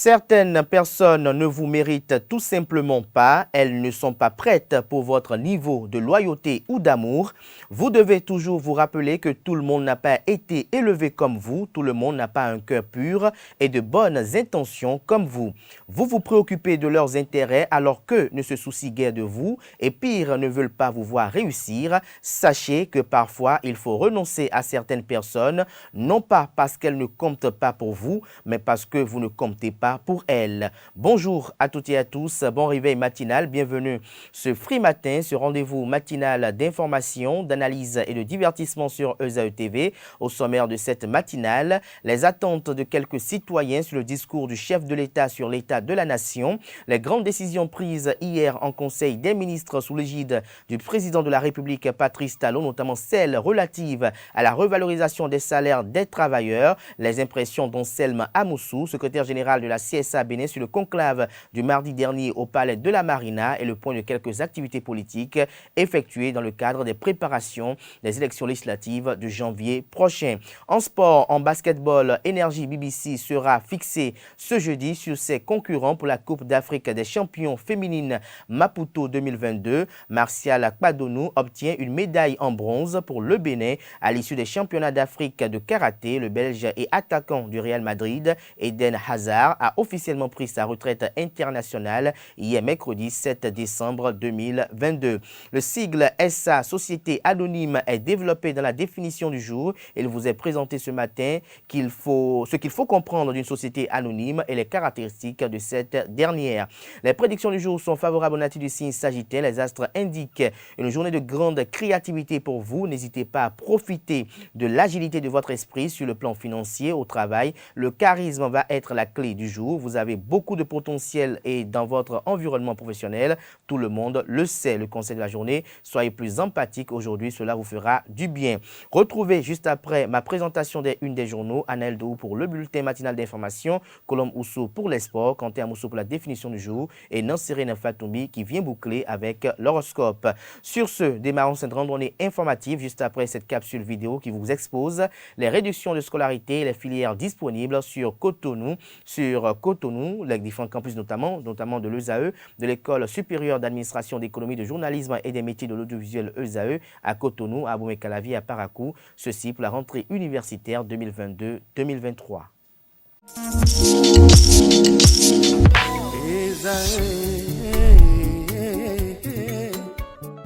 Certaines personnes ne vous méritent tout simplement pas, elles ne sont pas prêtes pour votre niveau de loyauté ou d'amour. Vous devez toujours vous rappeler que tout le monde n'a pas été élevé comme vous, tout le monde n'a pas un cœur pur et de bonnes intentions comme vous. Vous vous préoccupez de leurs intérêts alors qu'eux ne se soucient guère de vous et pire, ne veulent pas vous voir réussir. Sachez que parfois, il faut renoncer à certaines personnes, non pas parce qu'elles ne comptent pas pour vous, mais parce que vous ne comptez pas pour elle. Bonjour à toutes et à tous, bon réveil matinal, bienvenue ce Free Matin, ce rendez-vous matinal d'information, d'analyse et de divertissement sur ESAE TV. Au sommaire de cette matinale, les attentes de quelques citoyens sur le discours du chef de l'État sur l'état de la nation, les grandes décisions prises hier en Conseil des ministres sous l'égide du président de la République Patrice Talon, notamment celles relatives à la revalorisation des salaires des travailleurs, les impressions d'Anselme Amoussou, secrétaire général de la CSA Bénin sur le conclave du mardi dernier au Palais de la Marina et le point de quelques activités politiques effectuées dans le cadre des préparations des élections législatives de janvier prochain. En sport, en basketball, Énergie BBC sera fixée ce jeudi sur ses concurrents pour la Coupe d'Afrique des champions féminines Maputo 2022. Martial Kpadonou obtient une médaille en bronze pour le Bénin à l'issue des championnats d'Afrique de karaté. Le Belge et attaquant du Real Madrid, Eden Hazard, a officiellement pris sa retraite internationale hier mercredi 7 décembre 2022. Le sigle SA, Société Anonyme, est développé dans la définition du jour. Il vous est présenté ce matin ce qu'il faut comprendre d'une société anonyme et les caractéristiques de cette dernière. Les prédictions du jour sont favorables aux natifs du signe Sagittaire. Les astres indiquent une journée de grande créativité pour vous. N'hésitez pas à profiter de l'agilité de votre esprit sur le plan financier, au travail. Le charisme va être la clé du jour. Vous avez beaucoup de potentiel et dans votre environnement professionnel, tout le monde le sait. Le conseil de la journée, soyez plus empathique aujourd'hui, cela vous fera du bien. Retrouvez juste après ma présentation des unes des journaux, Anaël Dou pour le bulletin matinal d'information, Colombe Ousso pour les sports, Quentin Amousso pour la définition du jour et Nansirine Fatoumi qui vient boucler avec l'horoscope. Sur ce, démarrons cette randonnée informative juste après cette capsule vidéo qui vous expose les réductions de scolarité et les filières disponibles sur Cotonou, les différents campus notamment de l'ESAE, de l'École supérieure d'administration d'économie, de journalisme et des métiers de l'audiovisuel ESAE à Cotonou, à Abomey-Calavi, à Parakou. Ceci pour la rentrée universitaire 2022-2023.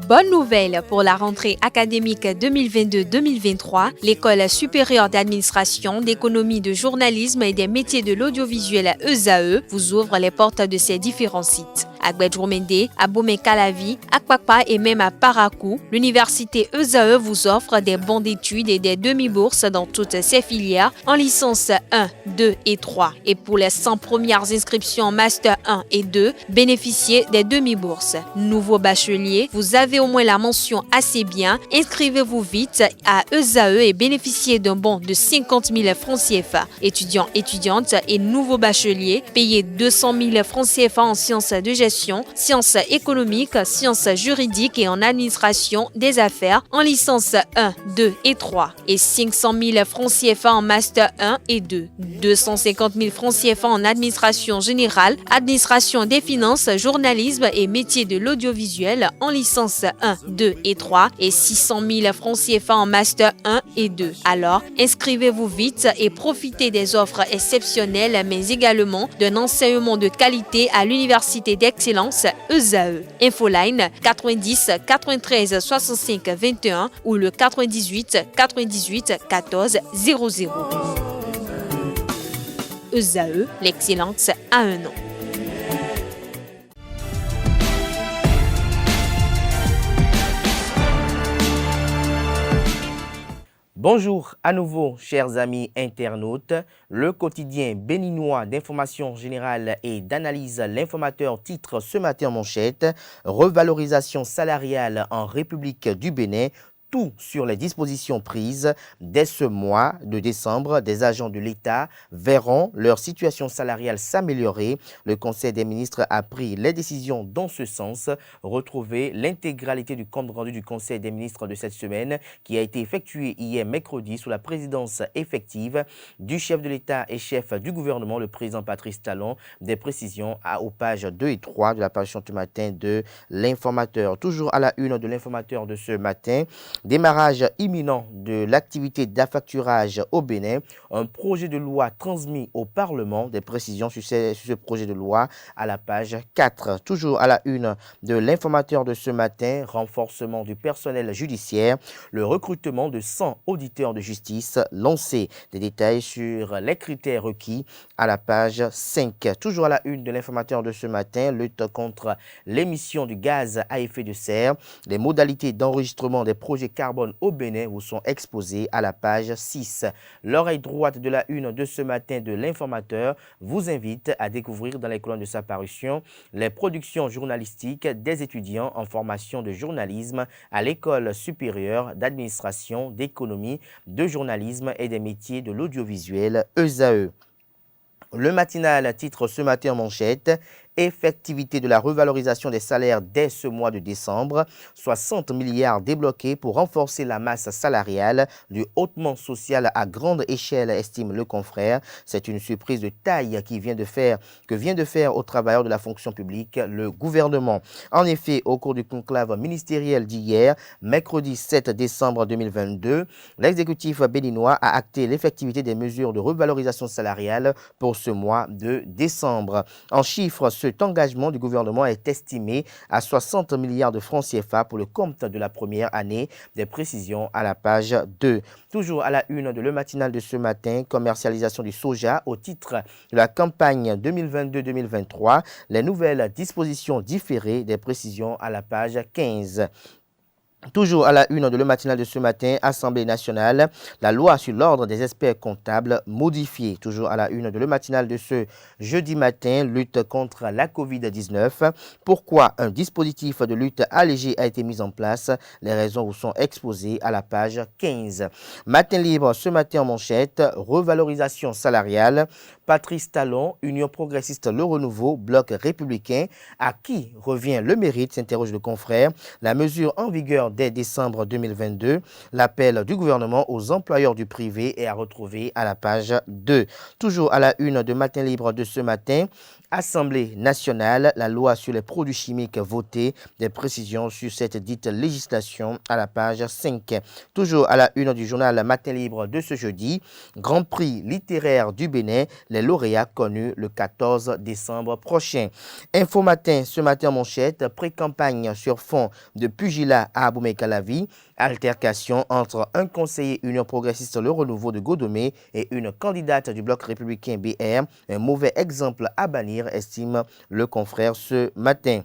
Bonne nouvelle pour la rentrée académique 2022-2023. L'École supérieure d'administration, d'économie, de journalisme et des métiers de l'audiovisuel ESAE vous ouvre les portes de ses différents sites. À Gbedjourmende, à Abomey-Calavi, à Kpakpa et même à Parakou, l'université ESAE vous offre des bons d'études et des demi-bourses dans toutes ses filières en licence 1, 2 et 3. Et pour les 100 premières inscriptions en master 1 et 2, bénéficiez des demi-bourses. Nouveau bachelier, vous avez au moins la mention assez bien, inscrivez-vous vite à ESAE et bénéficiez d'un bon de 50 000 francs CFA. Étudiants, étudiantes et nouveaux bacheliers, payez 200 000 francs CFA en sciences de gestion, sciences économiques, sciences juridiques et en administration des affaires en licence 1, 2 et 3 et 500 000 francs CFA en master 1 et 2, 250 000 francs CFA en administration générale, administration des finances, journalisme et métiers de l'audiovisuel en licence 1, 2 et 3 et 600 000 francs CFA en master 1 et 2. Alors, inscrivez-vous vite et profitez des offres exceptionnelles mais également d'un enseignement de qualité à l'université d'excellence ESAE. Infoline 90 93 65 21 ou le 98 98 14 00. ESAE, l'excellence à un nom. Bonjour à nouveau, chers amis internautes. Le quotidien béninois d'information générale et d'analyse, l'informateur titre ce matin en manchette « Revalorisation salariale en République du Bénin ». tout sur les dispositions prises. Dès ce mois de décembre, des agents de l'État verront leur situation salariale s'améliorer. Le Conseil des ministres a pris les décisions dans ce sens. Retrouvez l'intégralité du compte rendu du Conseil des ministres de cette semaine qui a été effectué hier mercredi sous la présidence effective du chef de l'État et chef du gouvernement, le président Patrice Talon. Des précisions aux pages 2 et 3 de la parution ce matin de l'Informateur. Toujours à la une de l'Informateur de ce matin, démarrage imminent de l'activité d'affacturage au Bénin. Un projet de loi transmis au Parlement. Des précisions sur ce projet de loi à la page 4. Toujours à la une de l'Informateur de ce matin, renforcement du personnel judiciaire, le recrutement de 100 auditeurs de justice lancé. Des détails sur les critères requis à la page 5. Toujours à la une de l'Informateur de ce matin, lutte contre l'émission du gaz à effet de serre. Les modalités d'enregistrement des projets carbone au Bénin vous sont exposées à la page 6. L'oreille droite de la une de ce matin de l'Informateur vous invite à découvrir dans les colonnes de sa parution les productions journalistiques des étudiants en formation de journalisme à l'École supérieure d'administration, d'économie, de journalisme et des métiers de l'audiovisuel ESAE. Le matinal titre ce matin en manchette « Effectivité de la revalorisation des salaires dès ce mois de décembre, 60 milliards débloqués pour renforcer la masse salariale du hautement social à grande échelle, estime le confrère. C'est une surprise de taille que vient de faire aux travailleurs de la fonction publique le gouvernement. En effet, au cours du conclave ministériel d'hier, mercredi 7 décembre 2022, l'exécutif béninois a acté l'effectivité des mesures de revalorisation salariale pour ce mois de décembre. En chiffres, cet engagement du gouvernement est estimé à 60 milliards de francs CFA pour le compte de la première année. Des précisions à la page 2. Toujours à la une de Le Matinal de ce matin, commercialisation du soja au titre de la campagne 2022-2023. Les nouvelles dispositions différées. Des précisions à la page 15. Toujours à la une de Le Matinal de ce matin, Assemblée nationale, la loi sur l'ordre des experts comptables modifiée. Toujours à la une de Le Matinal de ce jeudi matin, lutte contre la Covid-19. Pourquoi un dispositif de lutte allégé a été mis en place? Les raisons vous sont exposées à la page 15. Matin libre ce matin en manchette, revalorisation salariale. Patrice Talon, Union progressiste Le Renouveau, bloc républicain. À qui revient le mérite, s'interroge le confrère. La mesure en vigueur dès décembre 2022. L'appel du gouvernement aux employeurs du privé est à retrouver à la page 2. Toujours à la une de Matin libre de ce matin, Assemblée nationale, la loi sur les produits chimiques votée. Des précisions sur cette dite législation à la page 5. Toujours à la une du journal Matin libre de ce jeudi, Grand Prix littéraire du Bénin, les lauréats connus le 14 décembre prochain. Info Matin, ce matin en manchette, pré-campagne sur fond de pugilat à Aboumey-Calavi, altercation entre un conseiller Union progressiste Le Renouveau de Godomé et une candidate du bloc républicain BR, un mauvais exemple à bannir, estime le confrère ce matin.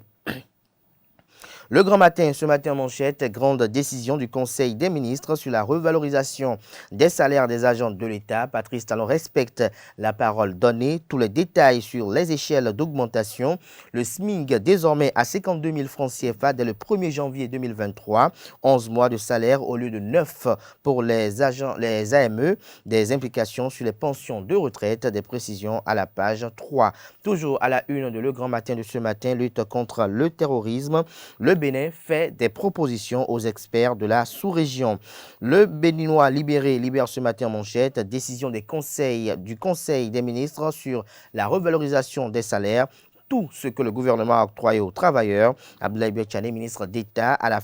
Le Grand Matin, ce matin en manchette, grande décision du Conseil des ministres sur la revalorisation des salaires des agents de l'État. Patrice Talon respecte la parole donnée. Tous les détails sur les échelles d'augmentation. Le SMIC désormais à 52 000 francs CFA dès le 1er janvier 2023. 11 mois de salaire au lieu de 9 pour les AME. Des implications sur les pensions de retraite. Des précisions à la page 3. Toujours à la une de Le Grand Matin de ce matin, lutte contre le terrorisme. Le Bénin fait des propositions aux experts de la sous-région. Le Béninois libère ce matin en manchette, décision du Conseil des ministres sur la revalorisation des salaires. Tout ce que le gouvernement a octroyé aux travailleurs. Abdoulaye Biachane, ministre d'État, à la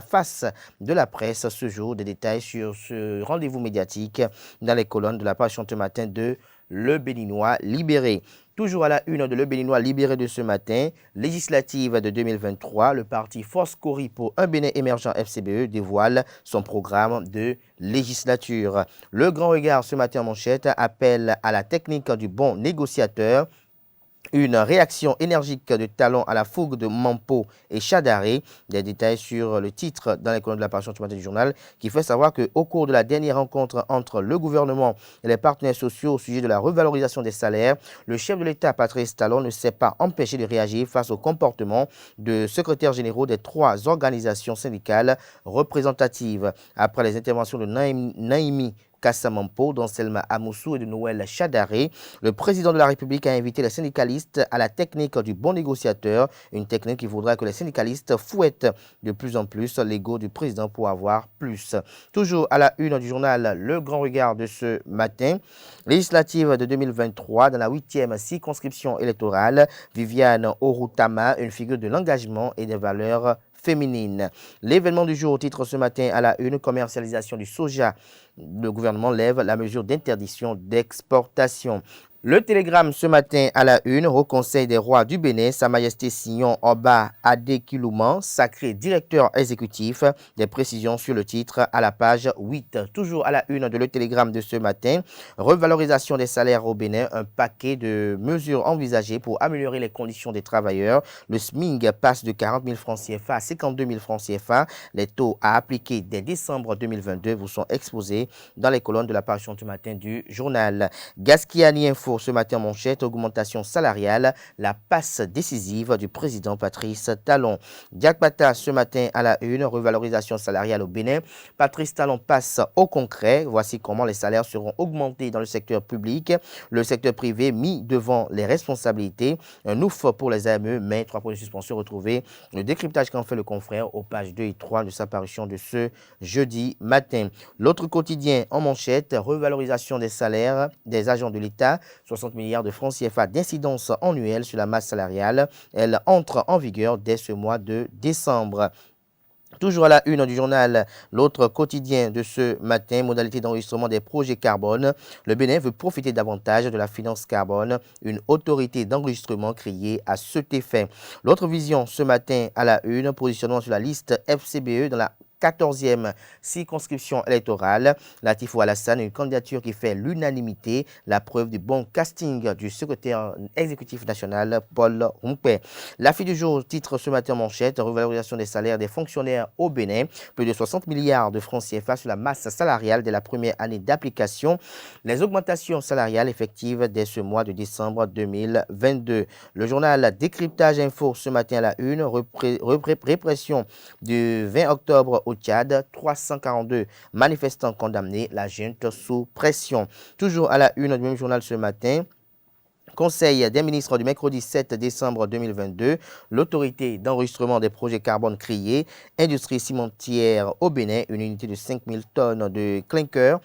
face de la presse ce jour. Des détails sur ce rendez-vous médiatique dans les colonnes de la page ce matin de Le Béninois libéré. Toujours à la une de Le Béninois libéré de ce matin, législative de 2023, le parti Force Cori pour un Bénin émergent FCBE dévoile son programme de législature. Le Grand Regard ce matin en manchette appelle à la technique du bon négociateur. Une réaction énergique de Talon à la fougue de Mampo et Chadaré. Des détails sur le titre dans les colonnes de la parution du matin du journal qui fait savoir qu'au cours de la dernière rencontre entre le gouvernement et les partenaires sociaux au sujet de la revalorisation des salaires, le chef de l'État, Patrice Talon, ne s'est pas empêché de réagir face au comportement de secrétaires généraux des 3 organisations syndicales représentatives. Après les interventions de Naimi Kassamampo, d'Anselma Amoussou et de Noël Chadaré, le président de la République a invité les syndicalistes à la technique du bon négociateur, une technique qui voudra que les syndicalistes fouettent de plus en plus l'ego du président pour avoir plus. Toujours à la une du journal Le Grand Regard de ce matin, législative de 2023 dans la 8e circonscription électorale, Viviane Orutama, une figure de l'engagement et des valeurs féminines. L'événement du jour, titre ce matin à la une, commercialisation du soja. Le gouvernement lève la mesure d'interdiction d'exportation. Le Télégramme ce matin à la une, au Conseil des rois du Bénin, Sa Majesté Signon Oba Adekilouman, sacré directeur exécutif. Des précisions sur le titre à la page 8. Toujours à la une de Le Télégramme de ce matin, revalorisation des salaires au Bénin, un paquet de mesures envisagées pour améliorer les conditions des travailleurs. Le SMIG passe de 40 000 francs CFA à 52 000 francs CFA. Les taux à appliquer dès décembre 2022 vous sont exposés dans les colonnes de la parution du matin du journal. Gaskiani Info ce matin, manchette, augmentation salariale, la passe décisive du président Patrice Talon. Diakbata ce matin à la une, revalorisation salariale au Bénin. Patrice Talon passe au concret. Voici comment les salaires seront augmentés dans le secteur public. Le secteur privé mis devant les responsabilités. Un ouf pour les AME, mais 3 points de suspension retrouvés. Le décryptage qu'en fait le confrère aux pages 2 et 3 de sa parution de ce jeudi matin. L'autre quotidien en manchette, revalorisation des salaires des agents de l'État. 60 milliards de francs CFA d'incidence annuelle sur la masse salariale. Elle entre en vigueur dès ce mois de décembre. Toujours à la une du journal, l'autre quotidien de ce matin, modalité d'enregistrement des projets carbone. Le Bénin veut profiter davantage de la finance carbone, une autorité d'enregistrement créée à cet effet. L'autre vision ce matin à la une, positionnement sur la liste FCBE dans la 14e circonscription électorale. Latifou Alassane, une candidature qui fait l'unanimité, la preuve du bon casting du secrétaire exécutif national Paul Rumpé. La fille du jour, titre ce matin manchette, revalorisation des salaires des fonctionnaires au Bénin, plus de 60 milliards de francs CFA sur la masse salariale dès la première année d'application. Les augmentations salariales effectives dès ce mois de décembre 2022. Le journal Décryptage Info ce matin à la une, répression du 20 octobre au Tchad, 342 manifestants condamnés, la junte sous pression. Toujours à la une du même journal ce matin, Conseil des ministres du mercredi 7 décembre 2022, l'autorité d'enregistrement des projets carbone créée, industrie cimentière au Bénin, une unité de 5000 tonnes de clinker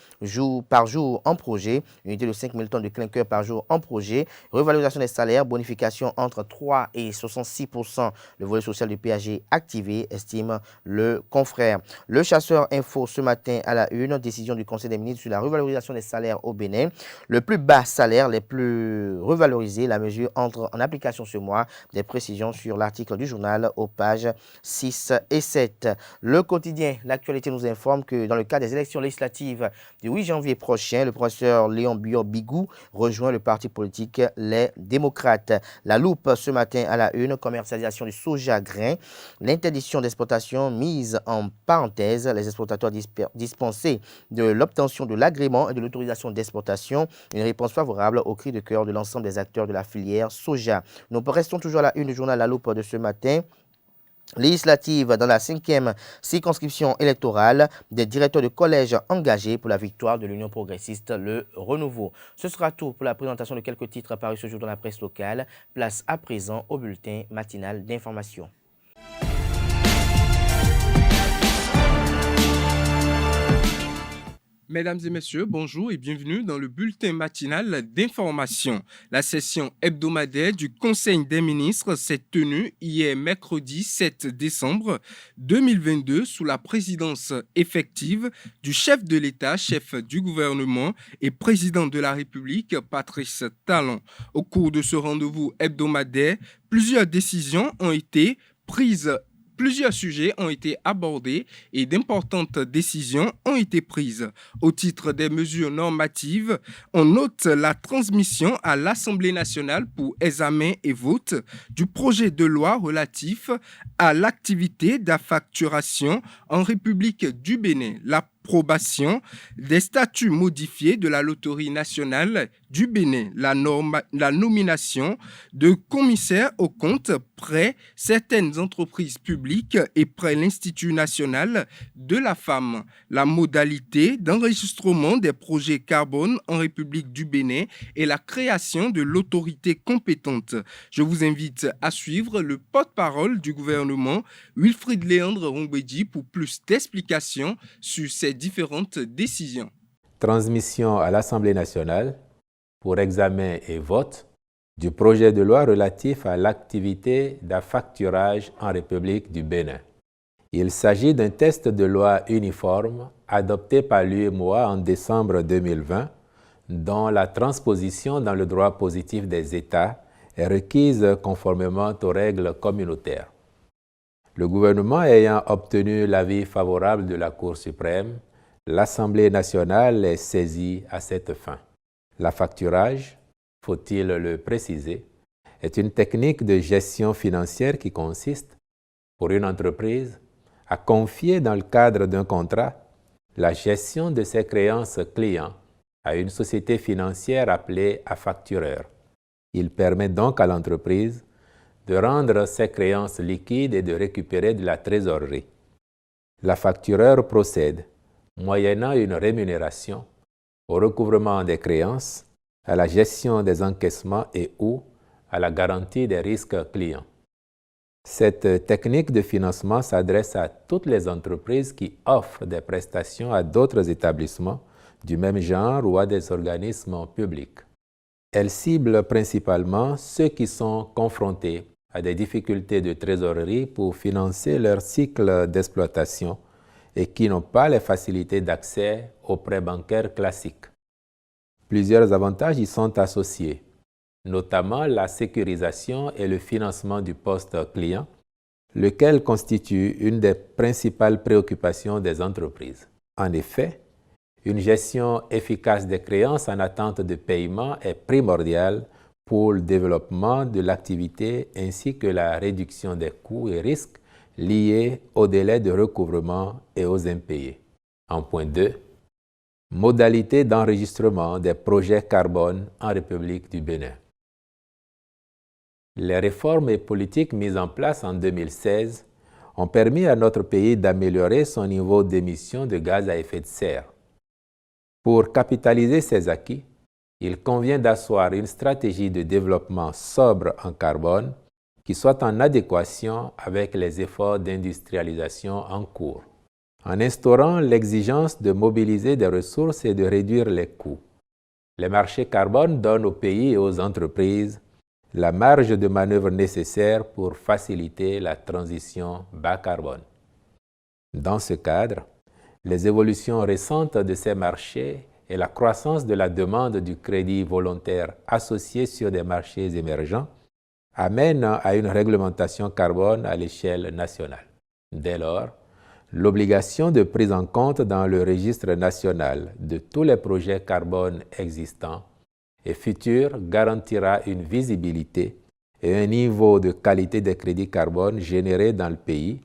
par jour en projet, unité de 5000 tonnes de clinker par jour en projet, revalorisation des salaires, bonification entre 3 et 66%, le volet social du PAG activé, estime le confrère. Le chasseur info ce matin à la une, décision du Conseil des ministres sur la revalorisation des salaires au Bénin, le plus bas salaire, les plus revaloriser. La mesure entre en application ce mois. Des précisions sur l'article du journal aux pages 6 et 7. Le quotidien, l'actualité nous informe que dans le cadre des élections législatives du 8 janvier prochain, le professeur Léon Biot-Bigou rejoint le parti politique Les Démocrates. La loupe ce matin à la une, commercialisation du soja grain, l'interdiction d'exportation mise en parenthèse, les exportateurs dispensés de l'obtention de l'agrément et de l'autorisation d'exportation, une réponse favorable au cri de cœur de l'ensemble des acteurs de la filière soja. Nous restons toujours à la une du journal La Loupe de ce matin. Législative dans la 5e circonscription électorale, des directeurs de collège engagés pour la victoire de l'Union progressiste, le Renouveau. Ce sera tout pour la présentation de quelques titres apparus ce jour dans la presse locale. Place à présent au bulletin matinal d'information. Mesdames et messieurs, bonjour et bienvenue dans le bulletin matinal d'information. La session hebdomadaire du Conseil des ministres s'est tenue hier mercredi 7 décembre 2022 sous la présidence effective du chef de l'État, chef du gouvernement et président de la République, Patrice Talon. Au cours de ce rendez-vous hebdomadaire, plusieurs décisions ont été prises Plusieurs sujets ont été abordés et d'importantes décisions ont été prises. Au titre des mesures normatives, on note la transmission à l'Assemblée nationale pour examen et vote du projet de loi relatif à l'activité d'affacturation en République du Bénin, l'approbation des statuts modifiés de la Loterie nationale du Bénin, la nomination de commissaires aux comptes près certaines entreprises publiques et près l'Institut national de la femme, la modalité d'enregistrement des projets carbone en République du Bénin et la création de l'autorité compétente. Je vous invite à suivre le porte-parole du gouvernement, Wilfrid Léandre Rongbedji, pour plus d'explications sur ces différentes décisions. Transmission à l'Assemblée nationale pour examen et vote du projet de loi relatif à l'activité d'affacturage en République du Bénin. Il s'agit d'un texte de loi uniforme adopté par l'UEMOA en décembre 2020, dont la transposition dans le droit positif des États est requise conformément aux règles communautaires. Le gouvernement ayant obtenu l'avis favorable de la Cour suprême, l'Assemblée nationale est saisie à cette fin. L'affacturage, faut-il le préciser, est une technique de gestion financière qui consiste, pour une entreprise, à confier dans le cadre d'un contrat la gestion de ses créances clients à une société financière appelée affactureur. Il permet donc à l'entreprise de rendre ses créances liquides et de récupérer de la trésorerie. L'affactureur procède, moyennant une rémunération, au recouvrement des créances, à la gestion des encaissements et ou à la garantie des risques clients. Cette technique de financement s'adresse à toutes les entreprises qui offrent des prestations à d'autres établissements du même genre ou à des organismes publics. Elle cible principalement ceux qui sont confrontés à des difficultés de trésorerie pour financer leur cycle d'exploitation et qui n'ont pas les facilités d'accès aux prêts bancaires classiques. Plusieurs avantages y sont associés, notamment la sécurisation et le financement du poste client, lequel constitue une des principales préoccupations des entreprises. En effet, une gestion efficace des créances en attente de paiement est primordiale pour le développement de l'activité ainsi que la réduction des coûts et risques liés aux délais de recouvrement et aux impayés. En point 2, modalité d'enregistrement des projets carbone en République du Bénin. Les réformes et politiques mises en place en 2016 ont permis à notre pays d'améliorer son niveau d'émissions de gaz à effet de serre. Pour capitaliser ces acquis, il convient d'asseoir une stratégie de développement sobre en carbone qui soit en adéquation avec les efforts d'industrialisation en cours, en instaurant l'exigence de mobiliser des ressources et de réduire les coûts. Les marchés carbone donnent aux pays et aux entreprises la marge de manœuvre nécessaire pour faciliter la transition bas carbone. Dans ce cadre, les évolutions récentes de ces marchés et la croissance de la demande du crédit volontaire associé sur des marchés émergents amènent à une réglementation carbone à l'échelle nationale. Dès lors, l'obligation de prise en compte dans le registre national de tous les projets carbone existants et futurs garantira une visibilité et un niveau de qualité des crédits carbone générés dans le pays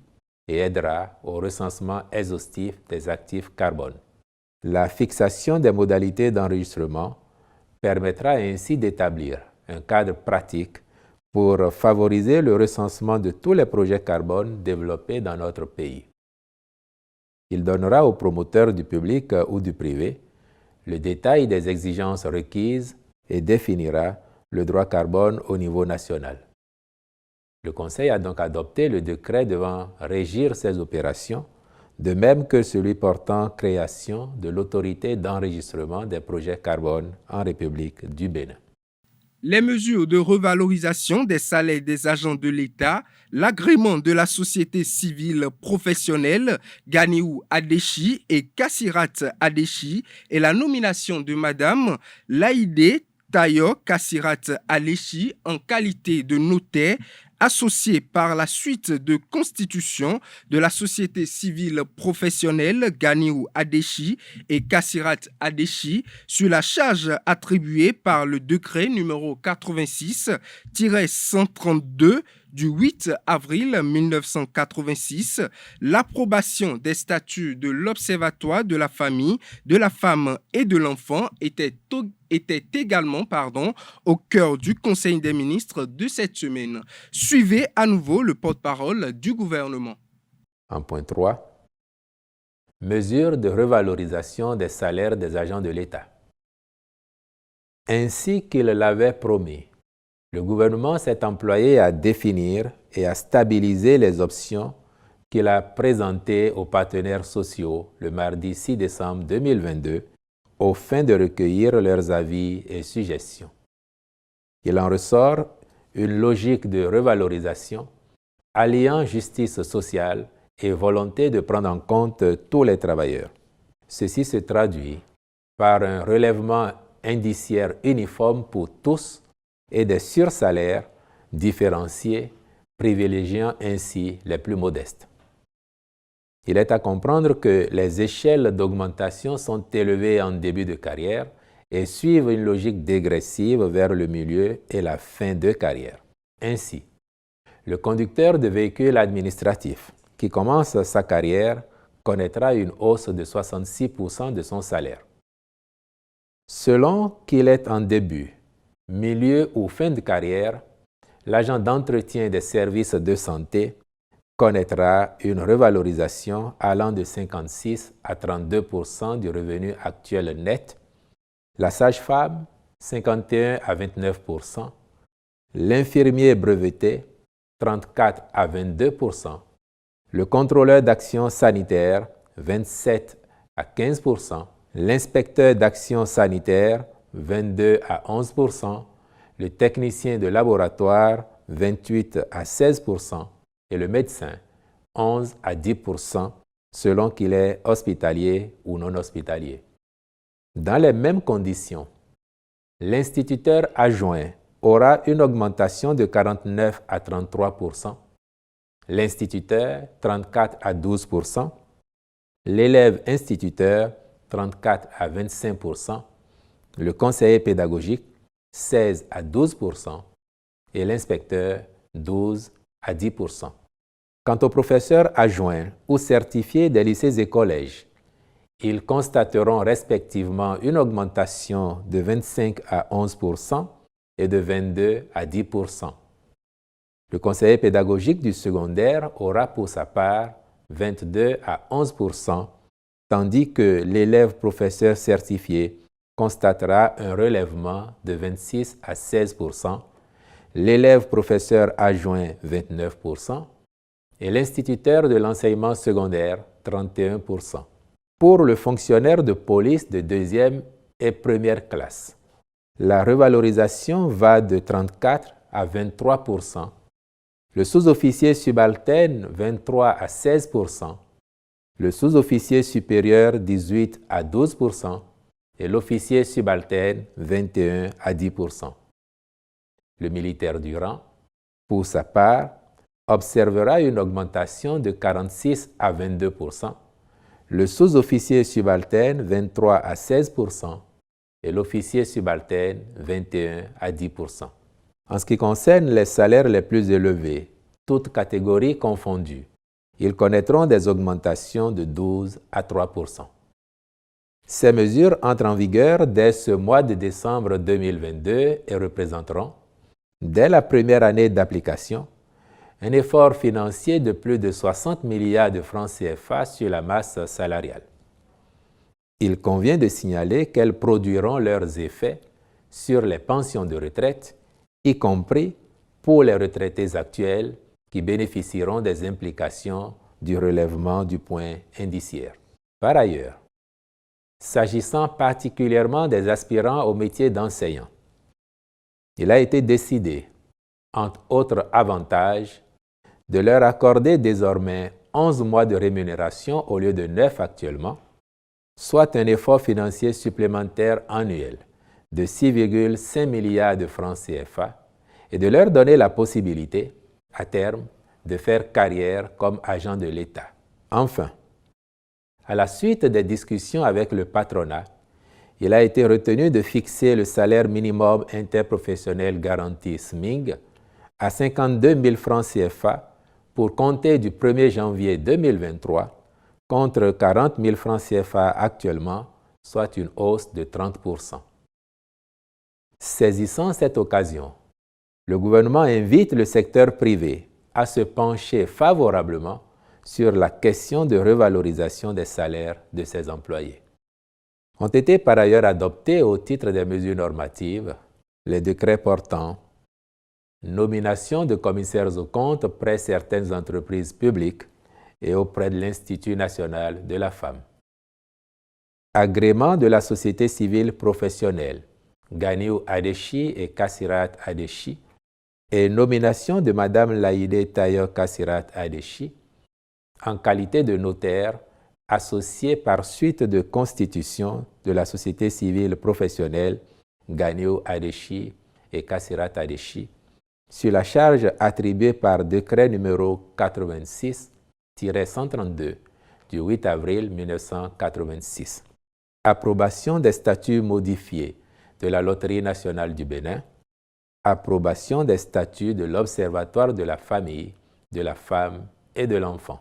et aidera au recensement exhaustif des actifs carbone. La fixation des modalités d'enregistrement permettra ainsi d'établir un cadre pratique pour favoriser le recensement de tous les projets carbone développés dans notre pays. Il donnera aux promoteurs du public ou du privé le détail des exigences requises et définira le droit carbone au niveau national. Le Conseil a donc adopté le décret devant régir ces opérations, de même que celui portant création de l'autorité d'enregistrement des projets carbone en République du Bénin. Les mesures de revalorisation des salaires des agents de l'État, l'agrément de la société civile professionnelle Ganiou Adechi et Kassirat Adechi et la nomination de Madame Laïdé tailleur Kassirat Alechi en qualité de notaire, associé par la suite de constitution de la société civile professionnelle Ganiou Adechi et Kassirat Adechi sur la charge attribuée par le décret numéro 86-132 du 8 avril 1986, l'approbation des statuts de l'Observatoire de la famille, de la femme et de l'enfant était également au cœur du Conseil des ministres de cette semaine. Suivez à nouveau le porte-parole du gouvernement. En point 3, mesures de revalorisation des salaires des agents de l'État. Ainsi qu'il l'avait promis, le gouvernement s'est employé à définir et à stabiliser les options qu'il a présentées aux partenaires sociaux le mardi 6 décembre 2022 aux fins de recueillir leurs avis et suggestions. Il en ressort une logique de revalorisation alliant justice sociale et volonté de prendre en compte tous les travailleurs. Ceci se traduit par un relèvement indiciaire uniforme pour tous et des sursalaires différenciés, privilégiant ainsi les plus modestes. Il est à comprendre que les échelles d'augmentation sont élevées en début de carrière et suivent une logique dégressive vers le milieu et la fin de carrière. Ainsi, le conducteur de véhicule administratif qui commence sa carrière connaîtra une hausse de 66% de son salaire. Selon qu'il est en début, milieu ou fin de carrière, l'agent d'entretien des services de santé connaîtra une revalorisation allant de 56 à 32% du revenu actuel net, la sage-femme 51 à 29%, l'infirmier breveté 34 à 22%, le contrôleur d'action sanitaire 27 à 15%, l'inspecteur d'action sanitaire 22 à 11%, le technicien de laboratoire 28 à 16% et le médecin 11 à 10% selon qu'il est hospitalier ou non hospitalier. Dans les mêmes conditions, l'instituteur adjoint aura une augmentation de 49 à 33%, l'instituteur 34 à 12%, l'élève instituteur 34 à 25%, le conseiller pédagogique 16 à 12% et l'inspecteur 12 à 10%. Quant aux professeurs adjoints ou certifiés des lycées et collèges, ils constateront respectivement une augmentation de 25 à 11% et de 22 à 10%. Le conseiller pédagogique du secondaire aura pour sa part 22 à 11%, tandis que l'élève professeur certifié constatera un relèvement de 26 à 16%, l'élève professeur adjoint 29% et l'instituteur de l'enseignement secondaire 31%. Pour le fonctionnaire de police de deuxième et première classe, la revalorisation va de 34 à 23%, le sous-officier subalterne 23 à 16%, le sous-officier supérieur 18 à 12% et l'officier subalterne 21 à 10%. Le militaire du rang, pour sa part, observera une augmentation de 46 à 22%, le sous-officier subalterne 23 à 16% et l'officier subalterne 21 à 10%. En ce qui concerne les salaires les plus élevés, toutes catégories confondues, ils connaîtront des augmentations de 12 à 3%. Ces mesures entrent en vigueur dès ce mois de décembre 2022 et représenteront, dès la première année d'application, un effort financier de plus de 60 milliards de francs CFA sur la masse salariale. Il convient de signaler qu'elles produiront leurs effets sur les pensions de retraite, y compris pour les retraités actuels qui bénéficieront des implications du relèvement du point indiciaire. Par ailleurs, s'agissant particulièrement des aspirants au métier d'enseignant, il a été décidé, entre autres avantages, de leur accorder désormais 11 mois de rémunération au lieu de 9 actuellement, soit un effort financier supplémentaire annuel de 6,5 milliards de francs CFA et de leur donner la possibilité, à terme, de faire carrière comme agent de l'État. Enfin, à la suite des discussions avec le patronat, il a été retenu de fixer le salaire minimum interprofessionnel garanti SMIG à 52 000 francs CFA pour compter du 1er janvier 2023 contre 40 000 francs CFA actuellement, soit une hausse de 30%. Saisissant cette occasion, le gouvernement invite le secteur privé à se pencher favorablement sur la question de revalorisation des salaires de ses employés. Ont été par ailleurs adoptés au titre des mesures normatives les décrets portant nomination de commissaires aux comptes près certaines entreprises publiques et auprès de l'Institut national de la femme, agrément de la société civile professionnelle Ganiou Adechi et Kassirat Adechi et nomination de Mme Laïdé Tayo Kassirat Adechi en qualité de notaire associé par suite de constitution de la société civile professionnelle Ganiou Adechi et Kassirat Adechi sur la charge attribuée par décret numéro 86-132 du 8 avril 1986. Approbation des statuts modifiés de la Loterie nationale du Bénin, approbation des statuts de l'Observatoire de la famille, de la femme et de l'enfant.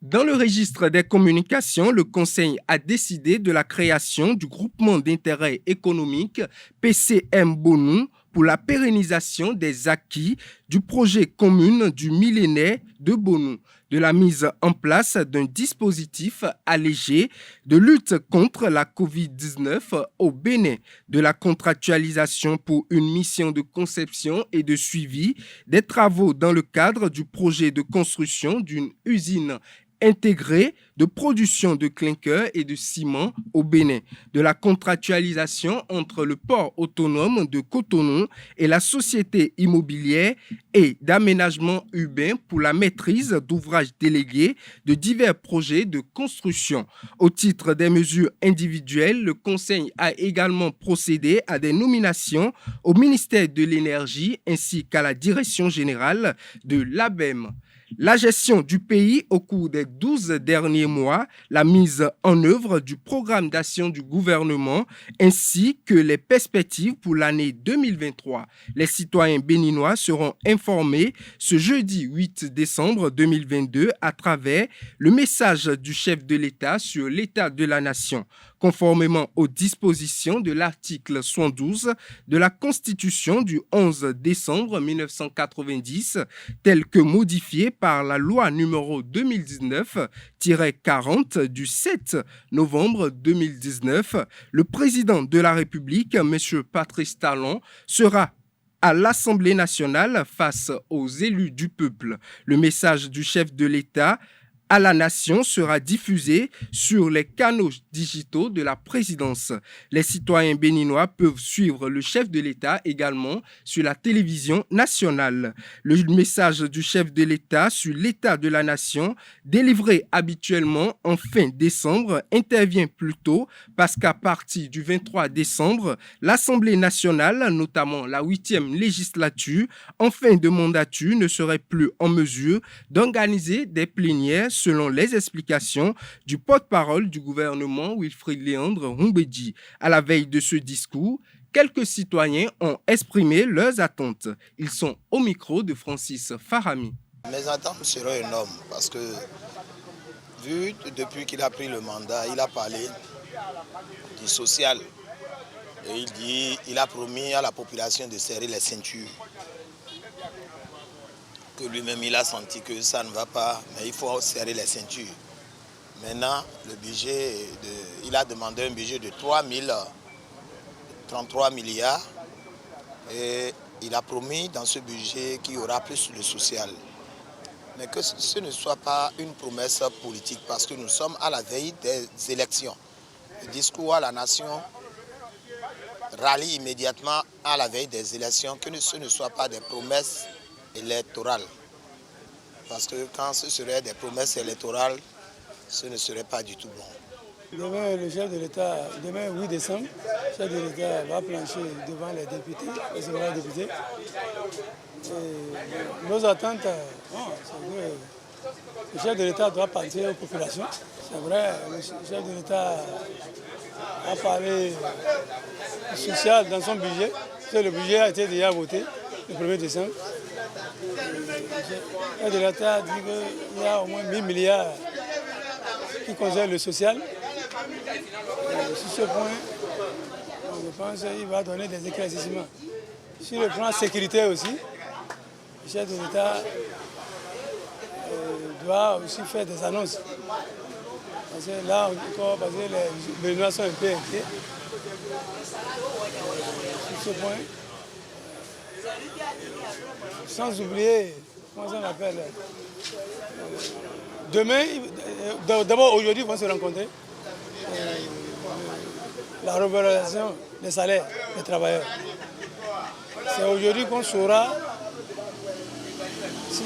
Dans le registre des communications, le Conseil a décidé de la création du groupement d'intérêt économique PCM Bonou pour la pérennisation des acquis du projet commun du millénaire de Bonou, de la mise en place d'un dispositif allégé de lutte contre la COVID-19 au Bénin, de la contractualisation pour une mission de conception et de suivi des travaux dans le cadre du projet de construction d'une usine intégrée de production de clinker et de ciment au Bénin, de la contractualisation entre le port autonome de Cotonou et la société immobilière et d'aménagement urbain pour la maîtrise d'ouvrages délégués de divers projets de construction. Au titre des mesures individuelles, le Conseil a également procédé à des nominations au ministère de l'Énergie ainsi qu'à la Direction générale de l'ABEM. La gestion du pays au cours des 12 derniers mois, la mise en œuvre du programme d'action du gouvernement ainsi que les perspectives pour l'année 2023. Les citoyens béninois seront informés ce jeudi 8 décembre 2022 à travers le message du chef de l'État sur l'état de la nation, conformément aux dispositions de l'article 112 de la Constitution du 11 décembre 1990, tel que modifié par la loi numéro 2019-40 du 7 novembre 2019. Le président de la République, M. Patrice Talon, sera à l'Assemblée nationale face aux élus du peuple. Le message du chef de l'État à la nation sera diffusé sur les canaux digitaux de la présidence. Les citoyens béninois peuvent suivre le chef de l'État également sur la télévision nationale. Le message du chef de l'État sur l'état de la nation, délivré habituellement en fin décembre, intervient plus tôt parce qu'à partir du 23 décembre, l'Assemblée nationale, notamment la 8e législature, en fin de mandature, ne serait plus en mesure d'organiser des plénières selon les explications du porte-parole du gouvernement Wilfrid Léandre Humbedji. À la veille de ce discours, quelques citoyens ont exprimé leurs attentes. Ils sont au micro de Francis Farami. Mes attentes seront énormes parce que, vu depuis qu'il a pris le mandat, il a parlé du social. Et il a promis à la population de serrer les ceintures. Que lui-même il a senti que ça ne va pas, mais il faut serrer les ceintures. Maintenant, le budget, il a demandé un budget de 33 milliards et il a promis dans ce budget qu'il y aura plus de social. Mais que ce ne soit pas une promesse politique parce que nous sommes à la veille des élections. Le discours à la nation rallie immédiatement à la veille des élections, que ce ne soit pas des promesses électorales. Parce que quand ce serait des promesses électorales, ce ne serait pas du tout bon. Demain, le chef de l'État, demain 8 décembre, le chef de l'État va plancher devant les députés, les honorables députés. Et nos attentes, c'est que le chef de l'État doit penser aux populations. C'est vrai, le chef de l'État a parlé social dans son budget. Le budget a été déjà voté le 1er décembre. Le chef de l'État a dit qu'il y a au moins 1000 milliards qui concernent le social. Sur ce point, je pense qu'il va donner des éclaircissements. Sur le plan sécuritaire aussi, le chef de l'État doit aussi faire des annonces. Parce que là encore, parce que les Béninois sont un peu inquiets. Sur ce point, sans oublier, comment ça s'appelle, demain, d'abord aujourd'hui, ils vont se rencontrer. La revalorisation des salaires des travailleurs. C'est aujourd'hui qu'on saura si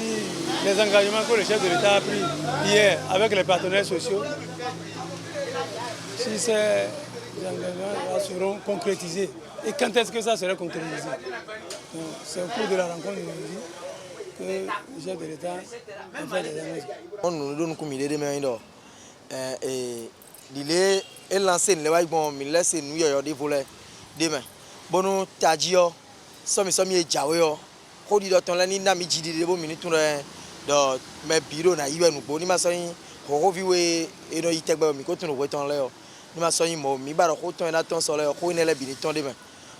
les engagements que le chef de l'État a pris hier avec les partenaires sociaux, si ces engagements seront concrétisés et quand est-ce que ça sera concrétisé. C'est au cours de la rencontre d'aujourd'hui que le chef de l'État a fait des annonces. On nous donne comme il est demain. Il est lancé le bail bon, mais là c'est nous y a des volets demain. Bon nous t'as dit somme est jawe ko di doton la ni na mi jidi de bo minute do me biro na iwe nu bo ni ma so yin ko viwe e no itegba mi ko tun wo ton le ni ma so yin mo mi ba ro ko ton na ton so le ko ni le bi ni ton demain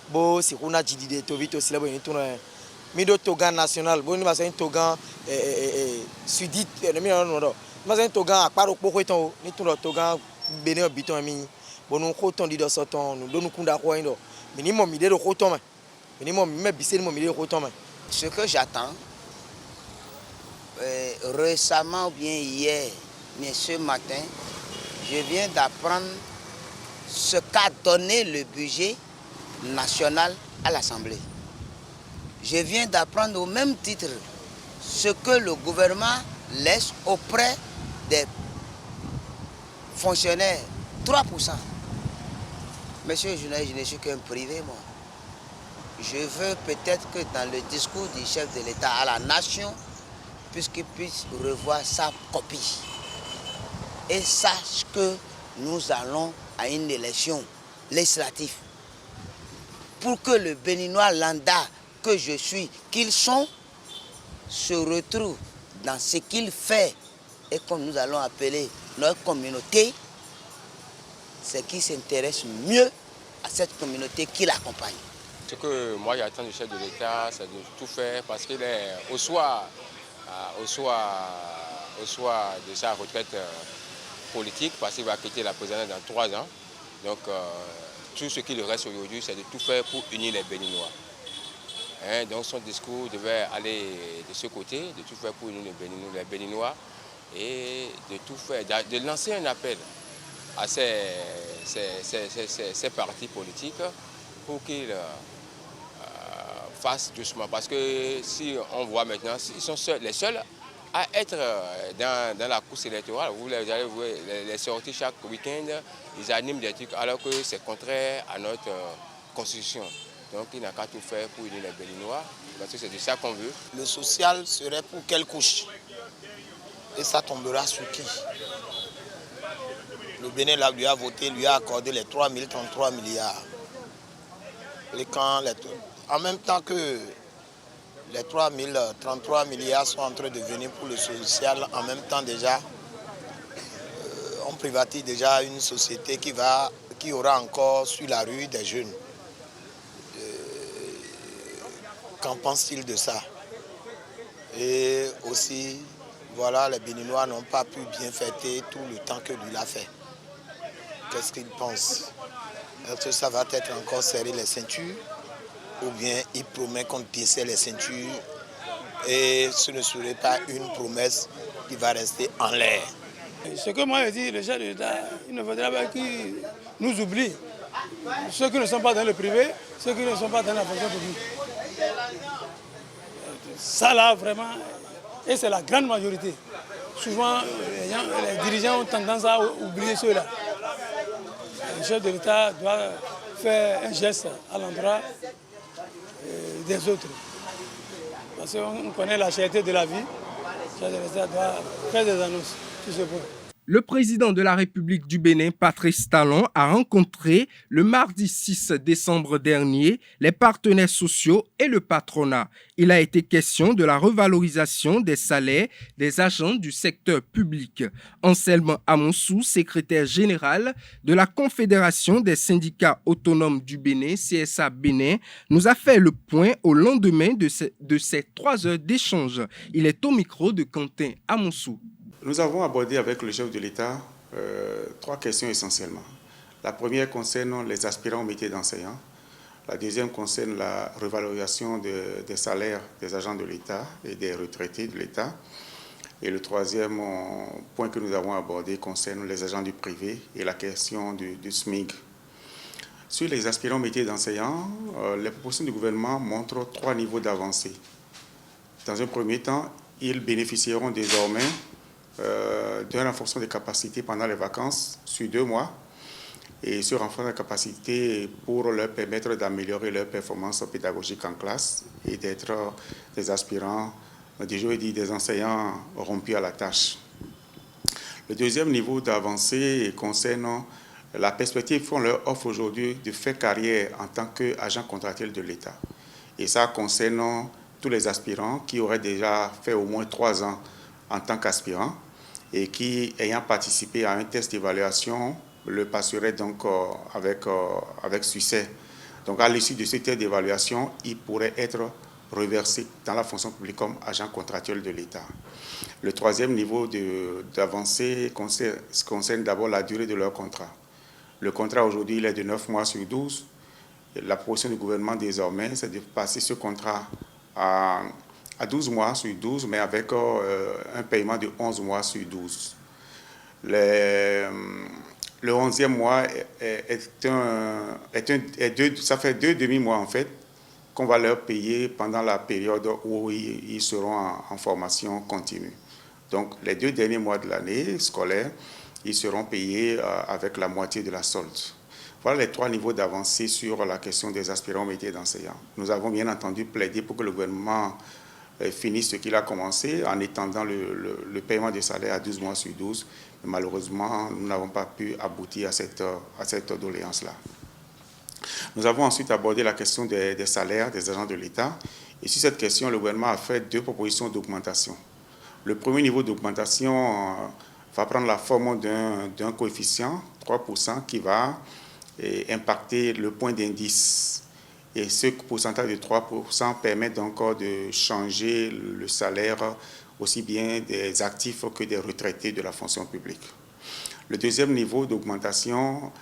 bo si ko na jidi de to vite aussi le bo ni tun mi do Togan national bo ni ma so yin Togan sudit mi no do ma so yin Togan aparo poko ton ni tun do Togan Bénin biton mi bon nous coton di do soton nous donne kunda ko indo minimum mi de coton minimum mi bise mi de coton. Ce que j'attends récemment ou bien hier mais ce matin je viens d'apprendre ce qu'a donné le budget national à l'Assemblée. Je viens d'apprendre au même titre ce que le gouvernement laisse auprès des fonctionnaires, 3%. Monsieur le journaliste, je ne suis qu'un privé, moi. Je veux peut-être que dans le discours du chef de l'État à la nation, puisqu'il puisse revoir sa copie et sache que nous allons à une élection législative. Pour que le Béninois lambda que je suis, qu'ils sont, se retrouve dans ce qu'il fait et comme nous allons appeler notre communauté, c'est qui s'intéresse mieux à cette communauté qui l'accompagne. Ce que moi j'attends du chef de l'État, c'est de tout faire parce qu'il est au soir de sa retraite politique, parce qu'il va quitter la présidence dans 3 ans. Donc tout ce qui lui reste aujourd'hui, c'est de tout faire pour unir les Béninois. Donc son discours devait aller de ce côté, de tout faire pour unir les Béninois. Et de tout faire, de lancer un appel à ces partis politiques pour qu'ils fassent doucement. Parce que si on voit maintenant, ils sont les seuls à être dans la course électorale. Vous allez voir les sorties chaque week-end, ils animent des trucs alors que c'est contraire à notre constitution. Donc il n'a qu'à tout faire pour unir les Béninois, parce que c'est de ça qu'on veut. Le social serait pour quelle couche? Et ça tombera sur qui? Le Bénin là, lui a voté, lui a accordé les 3033 milliards. En même temps que les 3033 milliards sont en train de venir pour le social, en même temps déjà, on privatise déjà une société qui aura encore sur la rue des jeunes. Qu'en pense-t-il de ça? Et aussi, voilà, les Béninois n'ont pas pu bien fêter tout le temps que lui l'a fait. Qu'est-ce qu'il pense? Est-ce que ça va être encore serrer les ceintures? Ou bien il promet qu'on desserre les ceintures et ce ne serait pas une promesse qui va rester en l'air? Ce que moi je dis, le chef de l'État, il ne faudrait pas qu'il nous oublie. Ceux qui ne sont pas dans le privé, ceux qui ne sont pas dans la fonction publique. Ça là, vraiment, et c'est la grande majorité. Souvent, les dirigeants ont tendance à oublier ceux-là. le chef de l'État doit faire un geste à l'endroit des autres. Parce qu'on connaît la cherté de la vie, le chef de l'État doit faire des annonces sur ce point. Le président de la République du Bénin, Patrice Talon, a rencontré le mardi 6 décembre dernier les partenaires sociaux et le patronat. Il a été question de la revalorisation des salaires des agents du secteur public. Anselme Amonsou, secrétaire général de la Confédération des syndicats autonomes du Bénin, CSA Bénin, nous a fait le point au lendemain de ces 3 heures d'échange. Il est au micro de Quentin Amonsou. Nous avons abordé avec le chef de l'État 3 questions essentiellement. La première concerne les aspirants au métier d'enseignant. La deuxième concerne la revalorisation des salaires des agents de l'État et des retraités de l'État. Et le troisième point que nous avons abordé concerne les agents du privé et la question du SMIC. Sur les aspirants au métier d'enseignant, les propositions du gouvernement montrent 3 niveaux d'avancée. Dans un premier temps, ils bénéficieront désormais d'un renforcement des capacités pendant les vacances sur 2 mois et ce renforcement des capacités pour leur permettre d'améliorer leur performance pédagogique en classe et d'être des aspirants, des enseignants rompus à la tâche. Le deuxième niveau d'avancée concerne la perspective qu'on leur offre aujourd'hui de faire carrière en tant qu'agent contractuel de l'État. Et ça concerne tous les aspirants qui auraient déjà fait au moins 3 ans en tant qu'aspirant et qui, ayant participé à un test d'évaluation, le passeraient donc avec succès. Donc à l'issue de ce test d'évaluation, il pourrait être reversé dans la fonction publique comme agent contractuel de l'État. Le troisième niveau d'avancée concerne d'abord la durée de leur contrat. Le contrat aujourd'hui il est de 9 mois sur 12. La proposition du gouvernement désormais, c'est de passer ce contrat à 12 mois sur 12, mais avec un paiement de 11 mois sur 12. Le 11e mois ça fait 2 demi-mois en fait, qu'on va leur payer pendant la période où ils seront en formation continue. Donc les 2 derniers mois de l'année scolaire, ils seront payés avec la moitié de la solde. Voilà les 3 niveaux d'avancée sur la question des aspirants au métier d'enseignant. Nous avons bien entendu plaidé pour que le gouvernement finisse ce qu'il a commencé en étendant le paiement des salaires à 12 mois sur 12. Mais malheureusement, nous n'avons pas pu aboutir à cette doléance-là. Nous avons ensuite abordé la question des salaires des agents de l'État. Et sur cette question, le gouvernement a fait 2 propositions d'augmentation. Le premier niveau d'augmentation va prendre la forme d'un coefficient, 3%, qui va impacter le point d'indice. Et ce pourcentage de 3% permet donc de changer le salaire aussi bien des actifs que des retraités de la fonction publique. Le deuxième niveau d'augmentation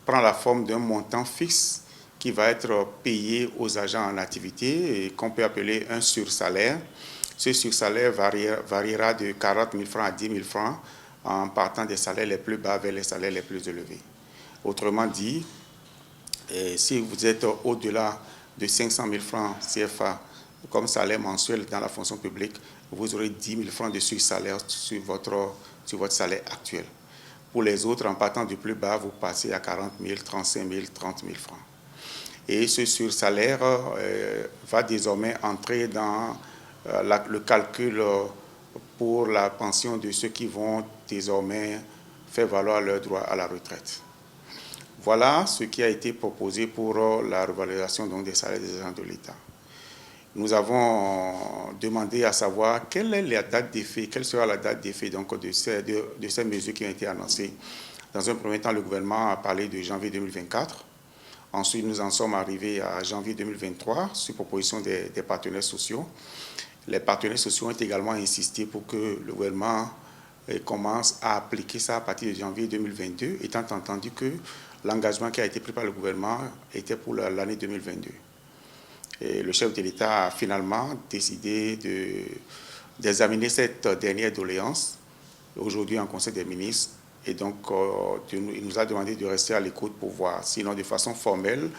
prend la forme d'un montant fixe qui va être payé aux agents en activité et qu'on peut appeler un sursalaire. Ce sursalaire variera de 40 000 francs à 10 000 francs en partant des salaires les plus bas vers les salaires les plus élevés. Autrement dit, si vous êtes au-delà de 500 000 francs CFA comme salaire mensuel dans la fonction publique, vous aurez 10 000 francs de sursalaire sur votre salaire actuel. Pour les autres, en partant du plus bas, vous passez à 40 000, 35 000, 30 000 francs. Et ce sursalaire va désormais entrer dans le calcul pour la pension de ceux qui vont désormais faire valoir leur droit à la retraite. Voilà ce qui a été proposé pour la revalorisation donc, des salaires des agents de l'État. Nous avons demandé à savoir quelle est la date d'effet, quelle sera la date d'effet donc, de ces mesures qui ont été annoncées. Dans un premier temps, le gouvernement a parlé de janvier 2024. Ensuite, nous en sommes arrivés à janvier 2023 sur proposition des partenaires sociaux. Les partenaires sociaux ont également insisté pour que le gouvernement commence à appliquer ça à partir de janvier 2022, étant entendu que l'engagement qui a été pris par le gouvernement était pour l'année 2022. Et le chef de l'État a finalement décidé d'examiner cette dernière doléance aujourd'hui en Conseil des ministres. Et donc, il nous a demandé de rester à l'écoute pour voir. Sinon, de façon formelle,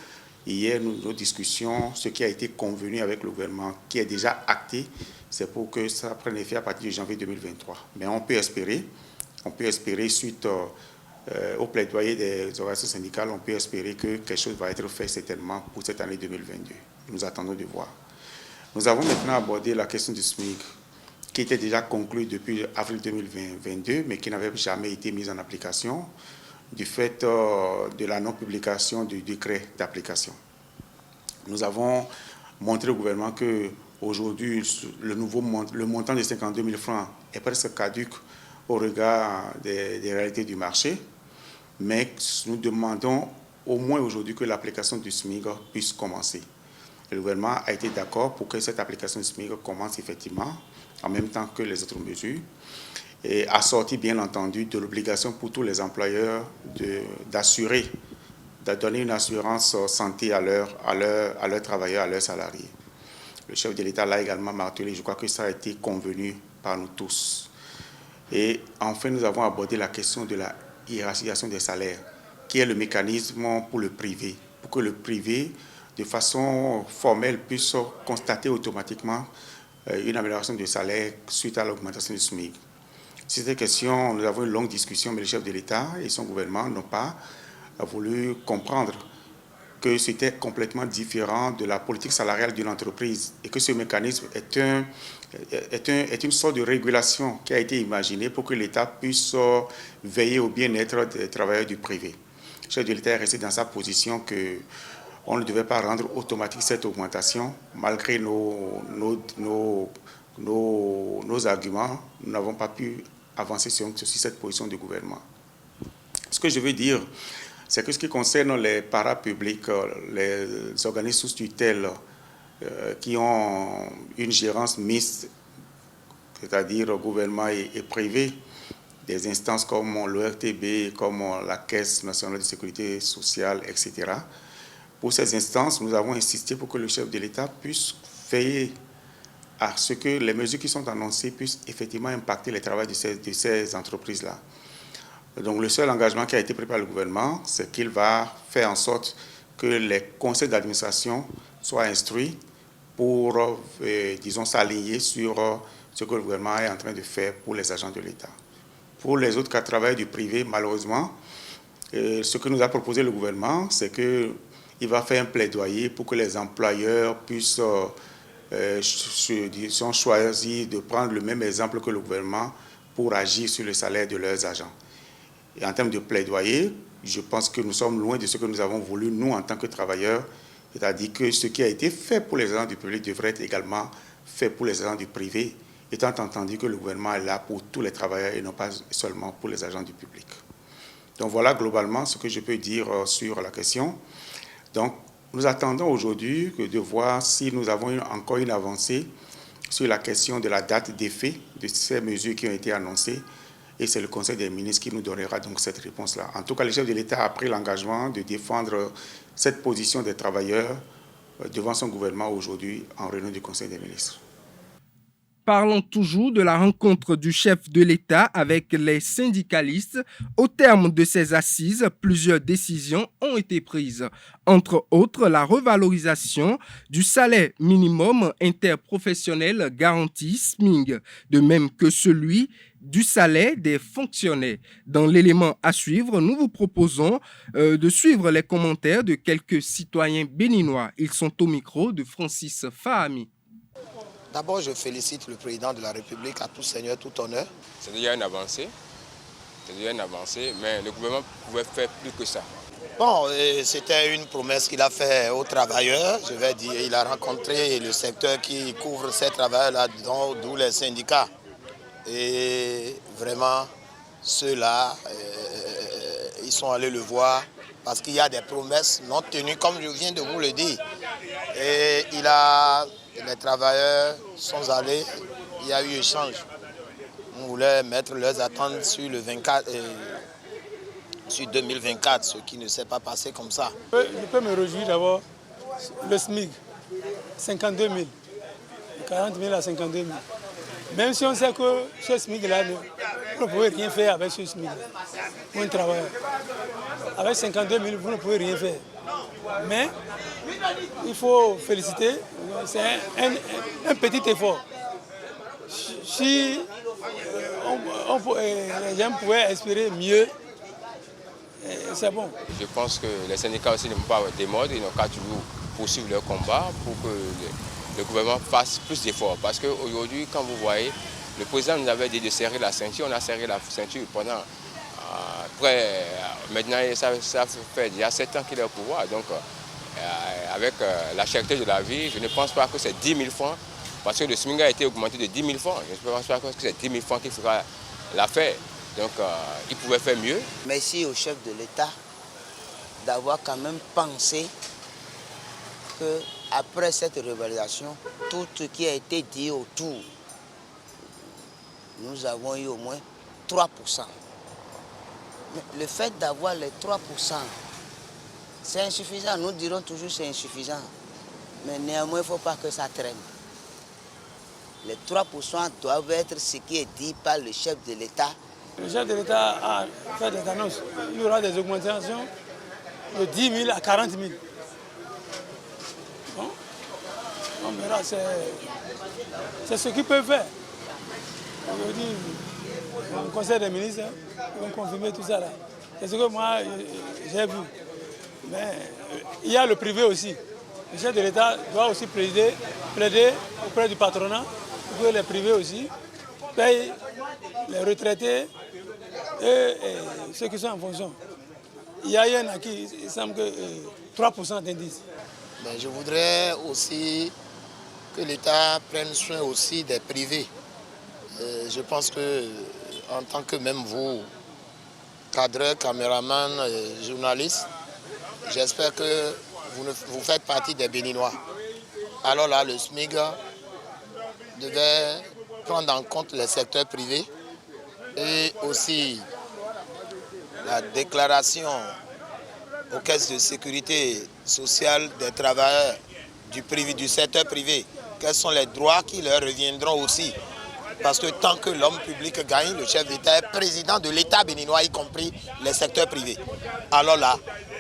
hier, nos discussions, ce qui a été convenu avec le gouvernement, qui est déjà acté, c'est pour que ça prenne effet à partir de janvier 2023. Mais on peut espérer suite au plaidoyer des organisations syndicales, on peut espérer que quelque chose va être fait certainement pour cette année 2022. Nous attendons de voir. Nous avons maintenant abordé la question du SMIC, qui était déjà conclue depuis avril 2022, mais qui n'avait jamais été mise en application du fait de la non-publication du décret d'application. Nous avons montré au gouvernement qu'aujourd'hui, le montant de 52 000 francs est presque caduc au regard des réalités du marché, mais nous demandons au moins aujourd'hui que l'application du SMIC puisse commencer. Le gouvernement a été d'accord pour que cette application du SMIC commence effectivement en même temps que les autres mesures, et assorti bien entendu de l'obligation pour tous les employeurs d'assurer, de donner une assurance santé à leurs travailleurs, à leurs salariés. Le chef de l'État l'a également martelé, je crois que ça a été convenu par nous tous. Et enfin, nous avons abordé la question de la hiérarchisation des salaires, qui est le mécanisme pour le privé, pour que le privé, de façon formelle, puisse constater automatiquement une amélioration du salaire suite à l'augmentation du SMIC. Sur cette question, nous avons une longue discussion, mais le chef de l'État et son gouvernement n'ont pas voulu comprendre que c'était complètement différent de la politique salariale d'une entreprise et que ce mécanisme est une sorte de régulation qui a été imaginée pour que l'État puisse veiller au bien-être des travailleurs du privé. Le chef de l'État est resté dans sa position qu'on ne devait pas rendre automatique cette augmentation. Malgré nos arguments, nous n'avons pas pu avancer sur cette position du gouvernement. Ce que je veux dire, c'est que ce qui concerne les parapublics, les organismes sous tutelle qui ont une gérance mixte, c'est-à-dire gouvernement et privé, des instances comme l'ORTB, comme la Caisse nationale de sécurité sociale, etc. Pour ces instances, nous avons insisté pour que le chef de l'État puisse veiller à ce que les mesures qui sont annoncées puissent effectivement impacter le travail de ces entreprises-là. Donc le seul engagement qui a été pris par le gouvernement, c'est qu'il va faire en sorte que les conseils d'administration soient instruits pour, disons, s'aligner sur ce que le gouvernement est en train de faire pour les agents de l'État. Pour les autres cas de travail du privé, malheureusement, ce que nous a proposé le gouvernement, c'est qu'il va faire un plaidoyer pour que les employeurs puissent choisir de prendre le même exemple que le gouvernement pour agir sur le salaire de leurs agents. Et en termes de plaidoyer, je pense que nous sommes loin de ce que nous avons voulu, nous, en tant que travailleurs, c'est-à-dire que ce qui a été fait pour les agents du public devrait être également fait pour les agents du privé, étant entendu que le gouvernement est là pour tous les travailleurs et non pas seulement pour les agents du public. Donc voilà globalement ce que je peux dire sur la question. Donc nous attendons aujourd'hui de voir si nous avons encore une avancée sur la question de la date d'effet de ces mesures qui ont été annoncées. Et c'est le Conseil des ministres qui nous donnera donc cette réponse-là. En tout cas, le chef de l'État a pris l'engagement de défendre cette position des travailleurs devant son gouvernement aujourd'hui en réunion du Conseil des ministres. Parlons toujours de la rencontre du chef de l'État avec les syndicalistes. Au terme de ces assises, plusieurs décisions ont été prises. Entre autres, la revalorisation du salaire minimum interprofessionnel garanti SMIG, de même que celui du salaire des fonctionnaires. Dans l'élément à suivre, nous vous proposons de suivre les commentaires de quelques citoyens béninois. Ils sont au micro de Francis Fahami. D'abord, je félicite le président de la République, à tout seigneur, tout honneur. C'est déjà une avancée, mais le gouvernement pouvait faire plus que ça. Bon, c'était une promesse qu'il a faite aux travailleurs. Je vais dire, il a rencontré le secteur qui couvre ces travailleurs-là, d'où les syndicats. Et vraiment, ceux-là, ils sont allés le voir parce qu'il y a des promesses non tenues, comme je viens de vous le dire. Et les travailleurs sont allés, il y a eu échange. On voulait mettre leurs attentes sur le 24, sur 2024, ce qui ne s'est pas passé comme ça. Je peux me réjouir d'abord, le SMIC, 52 000, de 40 000 à 52 000. Même si on sait que ce SMIC-là, vous ne pouvez rien faire avec ce SMIC pour un travailleur. Avec 52 000, vous ne pouvez rien faire. Mais il faut féliciter, c'est un petit effort. Si les gens pouvaient espérer mieux, c'est bon. Je pense que les syndicats aussi ne vont pas des modes, ils n'ont qu'à toujours poursuivre leur combat pour que le gouvernement fasse plus d'efforts. Parce qu'aujourd'hui, quand vous voyez, le président nous avait dit de serrer la ceinture, on a serré la ceinture pendant après, maintenant ça fait déjà 7 ans qu'il est au pouvoir. Donc avec la cherté de la vie, je ne pense pas que c'est 10 000 francs, parce que le SMIC a été augmenté de 10 000 francs. Je ne pense pas que c'est 10 000 francs qui fera l'affaire. Donc il pouvait faire mieux. Merci au chef de l'État d'avoir quand même pensé qu'après cette révélation, tout ce qui a été dit autour, nous avons eu au moins 3%. Mais le fait d'avoir les 3%, c'est insuffisant. Nous dirons toujours que c'est insuffisant. Mais néanmoins, il ne faut pas que ça traîne. Les 3% doivent être ce qui est dit par le chef de l'État. Le chef de l'État a fait des annonces. Il y aura des augmentations de 10 000 à 40 000. Bon, on verra, c'est ce qu'ils peuvent faire. Aujourd'hui, le Conseil des ministres, ils vont confirmer tout ça là. C'est ce que moi, j'ai vu. Mais il y a le privé aussi. Le chef de l'État doit aussi plaider auprès du patronat pour que les privés aussi payent les retraités et ceux qui sont en fonction. Il y a un acquis, il semble que 3% d'indice. Je voudrais aussi que l'État prenne soin aussi des privés. Je pense que en tant que même vous, cadreurs, caméramans, journalistes, j'espère que vous faites partie des Béninois. Alors là, le SMIC devait prendre en compte les secteurs privés et aussi la déclaration aux caisses de sécurité sociale des travailleurs du secteur privé. Quels sont les droits qui leur reviendront aussi? Parce que tant que l'homme public gagne, le chef d'État est président de l'État béninois, y compris les secteurs privés. Alors là,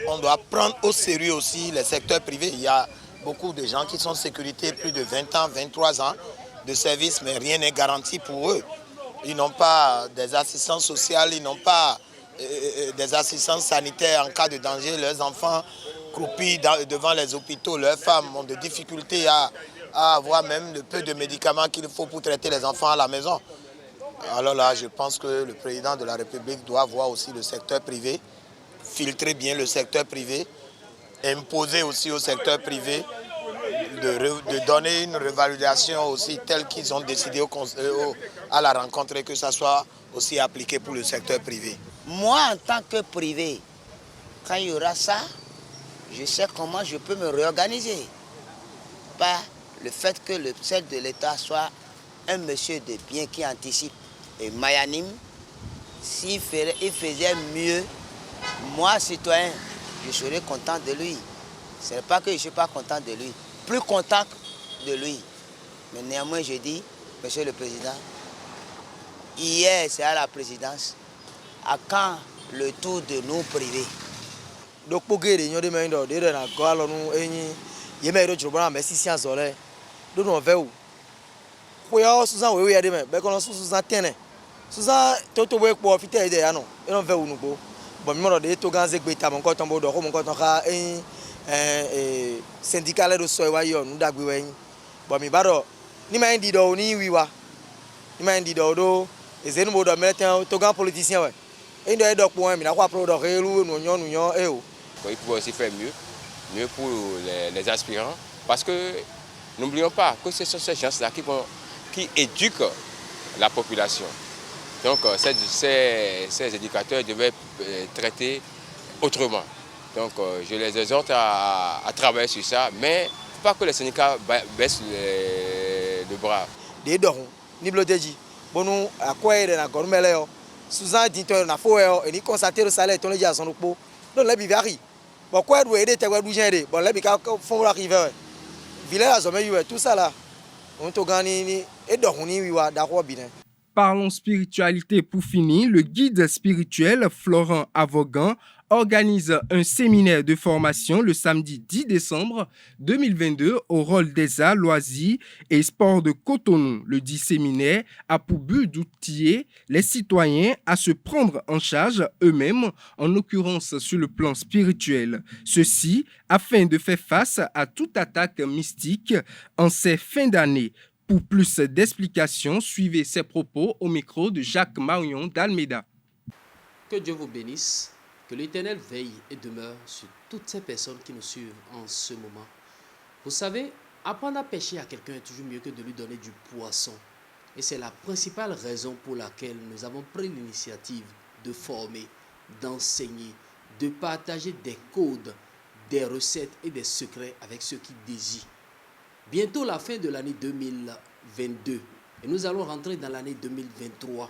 on doit prendre au sérieux aussi les secteurs privés. Il y a beaucoup de gens qui sont en sécurité, plus de 20 ans, 23 ans de service, mais rien n'est garanti pour eux. Ils n'ont pas des assistances sociales, ils n'ont pas des assistances sanitaires en cas de danger. Leurs enfants croupis devant les hôpitaux, leurs femmes ont des difficultés à avoir même le peu de médicaments qu'il faut pour traiter les enfants à la maison. Alors là, je pense que le président de la République doit voir aussi le secteur privé, filtrer bien le secteur privé, imposer aussi au secteur privé de donner une revalorisation aussi telle qu'ils ont décidé à la rencontre et que ça soit aussi appliqué pour le secteur privé. Moi, en tant que privé, quand il y aura ça, je sais comment je peux me réorganiser. Pas le fait que le chef de l'État soit un monsieur de bien qui anticipe. Et magnanime, s'il faisait mieux, moi, citoyen, je serais content de lui. Ce n'est pas que je ne suis pas content de lui, plus content de lui. Mais néanmoins, je dis, monsieur le président, hier, c'est à la présidence, à quand le tour de nous privés? Donc, pour que les gens de main de la gueule, nous, y a des gens qui sont science, nous nous faisons. Pour y avoir Susan, oui, il y a des gens qui sont Susan Tiene. Susan, tout le monde peut profiter de ça, non? Et on fait où nous go? Bon, nous avons des gens qui ont encore tombé dans le monde, un syndicat de soya, nous avons dit, bon, mais baro, ni main dit d'eau ni wiwa, ni main dit d'eau, et c'est nous de mettre un togan politicien, ouais. Et nous avons pour un, mais nous avons pour d'or, nous et où. Il faut aussi faire mieux pour les aspirants, parce que n'oublions pas que ce sont ces gens-là qui éduquent la population. Donc ces éducateurs devaient traiter autrement. Donc je les exhorte à travailler sur ça, mais il ne faut pas que les syndicats baissent le bras. Des dons, ni blodeji, bon nous à quoi est la gormelle, Susan dit na foe et ni constater le salaire ton les gens sont pour donc la bivari. Bon quoi doit aider t'as bouger aider. Bon là bika font arriver. Village à tout ça là. On te gagne ni et donc ni wiwa d'accord bien. Parlons spiritualité pour finir. Le guide spirituel Florent Avogan organise un séminaire de formation le samedi 10 décembre 2022 au rôle des arts, loisirs et sports de Cotonou. Le dit séminaire a pour but d'outiller les citoyens à se prendre en charge eux-mêmes, en l'occurrence sur le plan spirituel. Ceci afin de faire face à toute attaque mystique en ces fins d'année. Pour plus d'explications, suivez ces propos au micro de Jacques Marion d'Almeida. Que Dieu vous bénisse, que l'Éternel veille et demeure sur toutes ces personnes qui nous suivent en ce moment. Vous savez, apprendre à pêcher à quelqu'un est toujours mieux que de lui donner du poisson. Et c'est la principale raison pour laquelle nous avons pris l'initiative de former, d'enseigner, de partager des codes, des recettes et des secrets avec ceux qui désirent. Bientôt la fin de l'année 2022 et nous allons rentrer dans l'année 2023.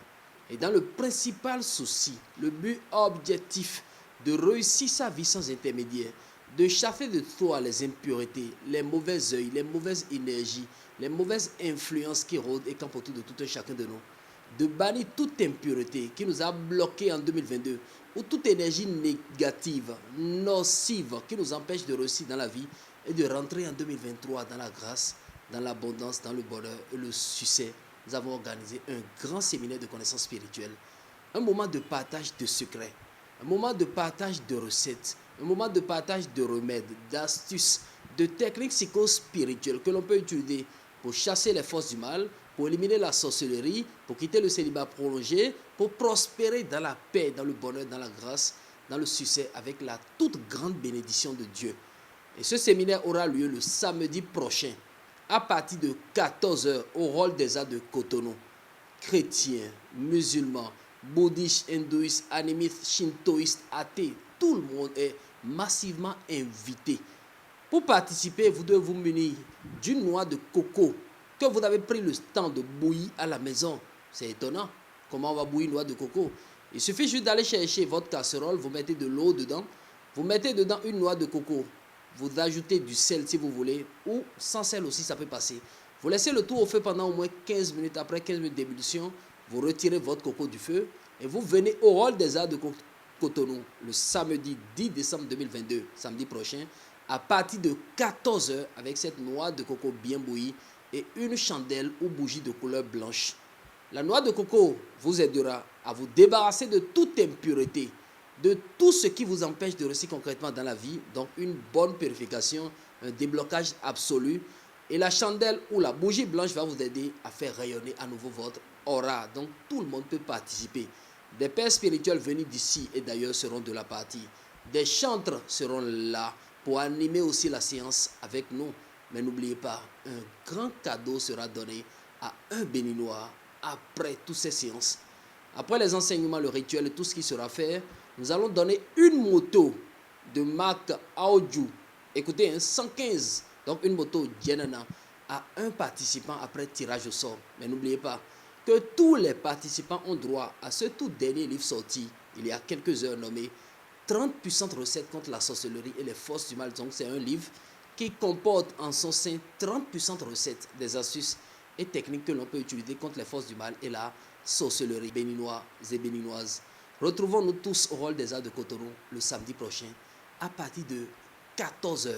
Et dans le principal souci, le but objectif de réussir sa vie sans intermédiaire, de chasser de toi les impuretés, les mauvais œils, les mauvaises énergies, les mauvaises influences qui rôdent et campent autour de tout un chacun de nous, de bannir toute impureté qui nous a bloqués en 2022 ou toute énergie négative, nocive qui nous empêche de réussir dans la vie et de rentrer en 2023 dans la grâce, dans l'abondance, dans le bonheur et le succès. Nous avons organisé un grand séminaire de connaissances spirituelles, un moment de partage de secrets, un moment de partage de recettes, un moment de partage de remèdes, d'astuces, de techniques psychospirituelles que l'on peut utiliser pour chasser les forces du mal, pour éliminer la sorcellerie, pour quitter le célibat prolongé, pour prospérer dans la paix, dans le bonheur, dans la grâce, dans le succès, avec la toute grande bénédiction de Dieu. Et ce séminaire aura lieu le samedi prochain, à partir de 14h, au rôle des arts de Cotonou. Chrétiens, musulmans, bouddhistes, hindouistes, animistes, shintoïstes, athées, tout le monde est massivement invité. Pour participer, vous devez vous munir d'une noix de coco que vous avez pris le temps de bouillir à la maison. C'est étonnant comment on va bouillir une noix de coco. Il suffit juste d'aller chercher votre casserole, vous mettez de l'eau dedans, vous mettez dedans une noix de coco. Vous ajoutez du sel si vous voulez, ou sans sel aussi ça peut passer. Vous laissez le tout au feu pendant au moins 15 minutes. Après 15 minutes d'ébullition, vous retirez votre coco du feu et vous venez au rôle des arts de Cotonou le samedi 10 décembre 2022, samedi prochain, à partir de 14h avec cette noix de coco bien bouillie et une chandelle ou bougie de couleur blanche. La noix de coco vous aidera à vous débarrasser de toute impureté, de tout ce qui vous empêche de réussir concrètement dans la vie, donc une bonne purification, un déblocage absolu. Et la chandelle ou la bougie blanche va vous aider à faire rayonner à nouveau votre aura. Donc tout le monde peut participer. Des pères spirituels venus d'ici et d'ailleurs seront de la partie. Des chantres seront là pour animer aussi la séance avec nous. Mais n'oubliez pas, un grand cadeau sera donné à un béninois après toutes ces séances. Après les enseignements, le rituel et tout ce qui sera fait, nous allons donner une moto de marque Aoju. Écoutez, 115, donc une moto Djenana à un participant après tirage au sort. Mais n'oubliez pas que tous les participants ont droit à ce tout dernier livre sorti il y a quelques heures nommé 30 puissantes recettes contre la sorcellerie et les forces du mal. Donc c'est un livre qui comporte en son sein 30 puissantes recettes, des astuces et techniques que l'on peut utiliser contre les forces du mal et la sorcellerie. Béninois et béninoises, retrouvons-nous tous au rôle des arts de Cotonou le samedi prochain à partir de 14h.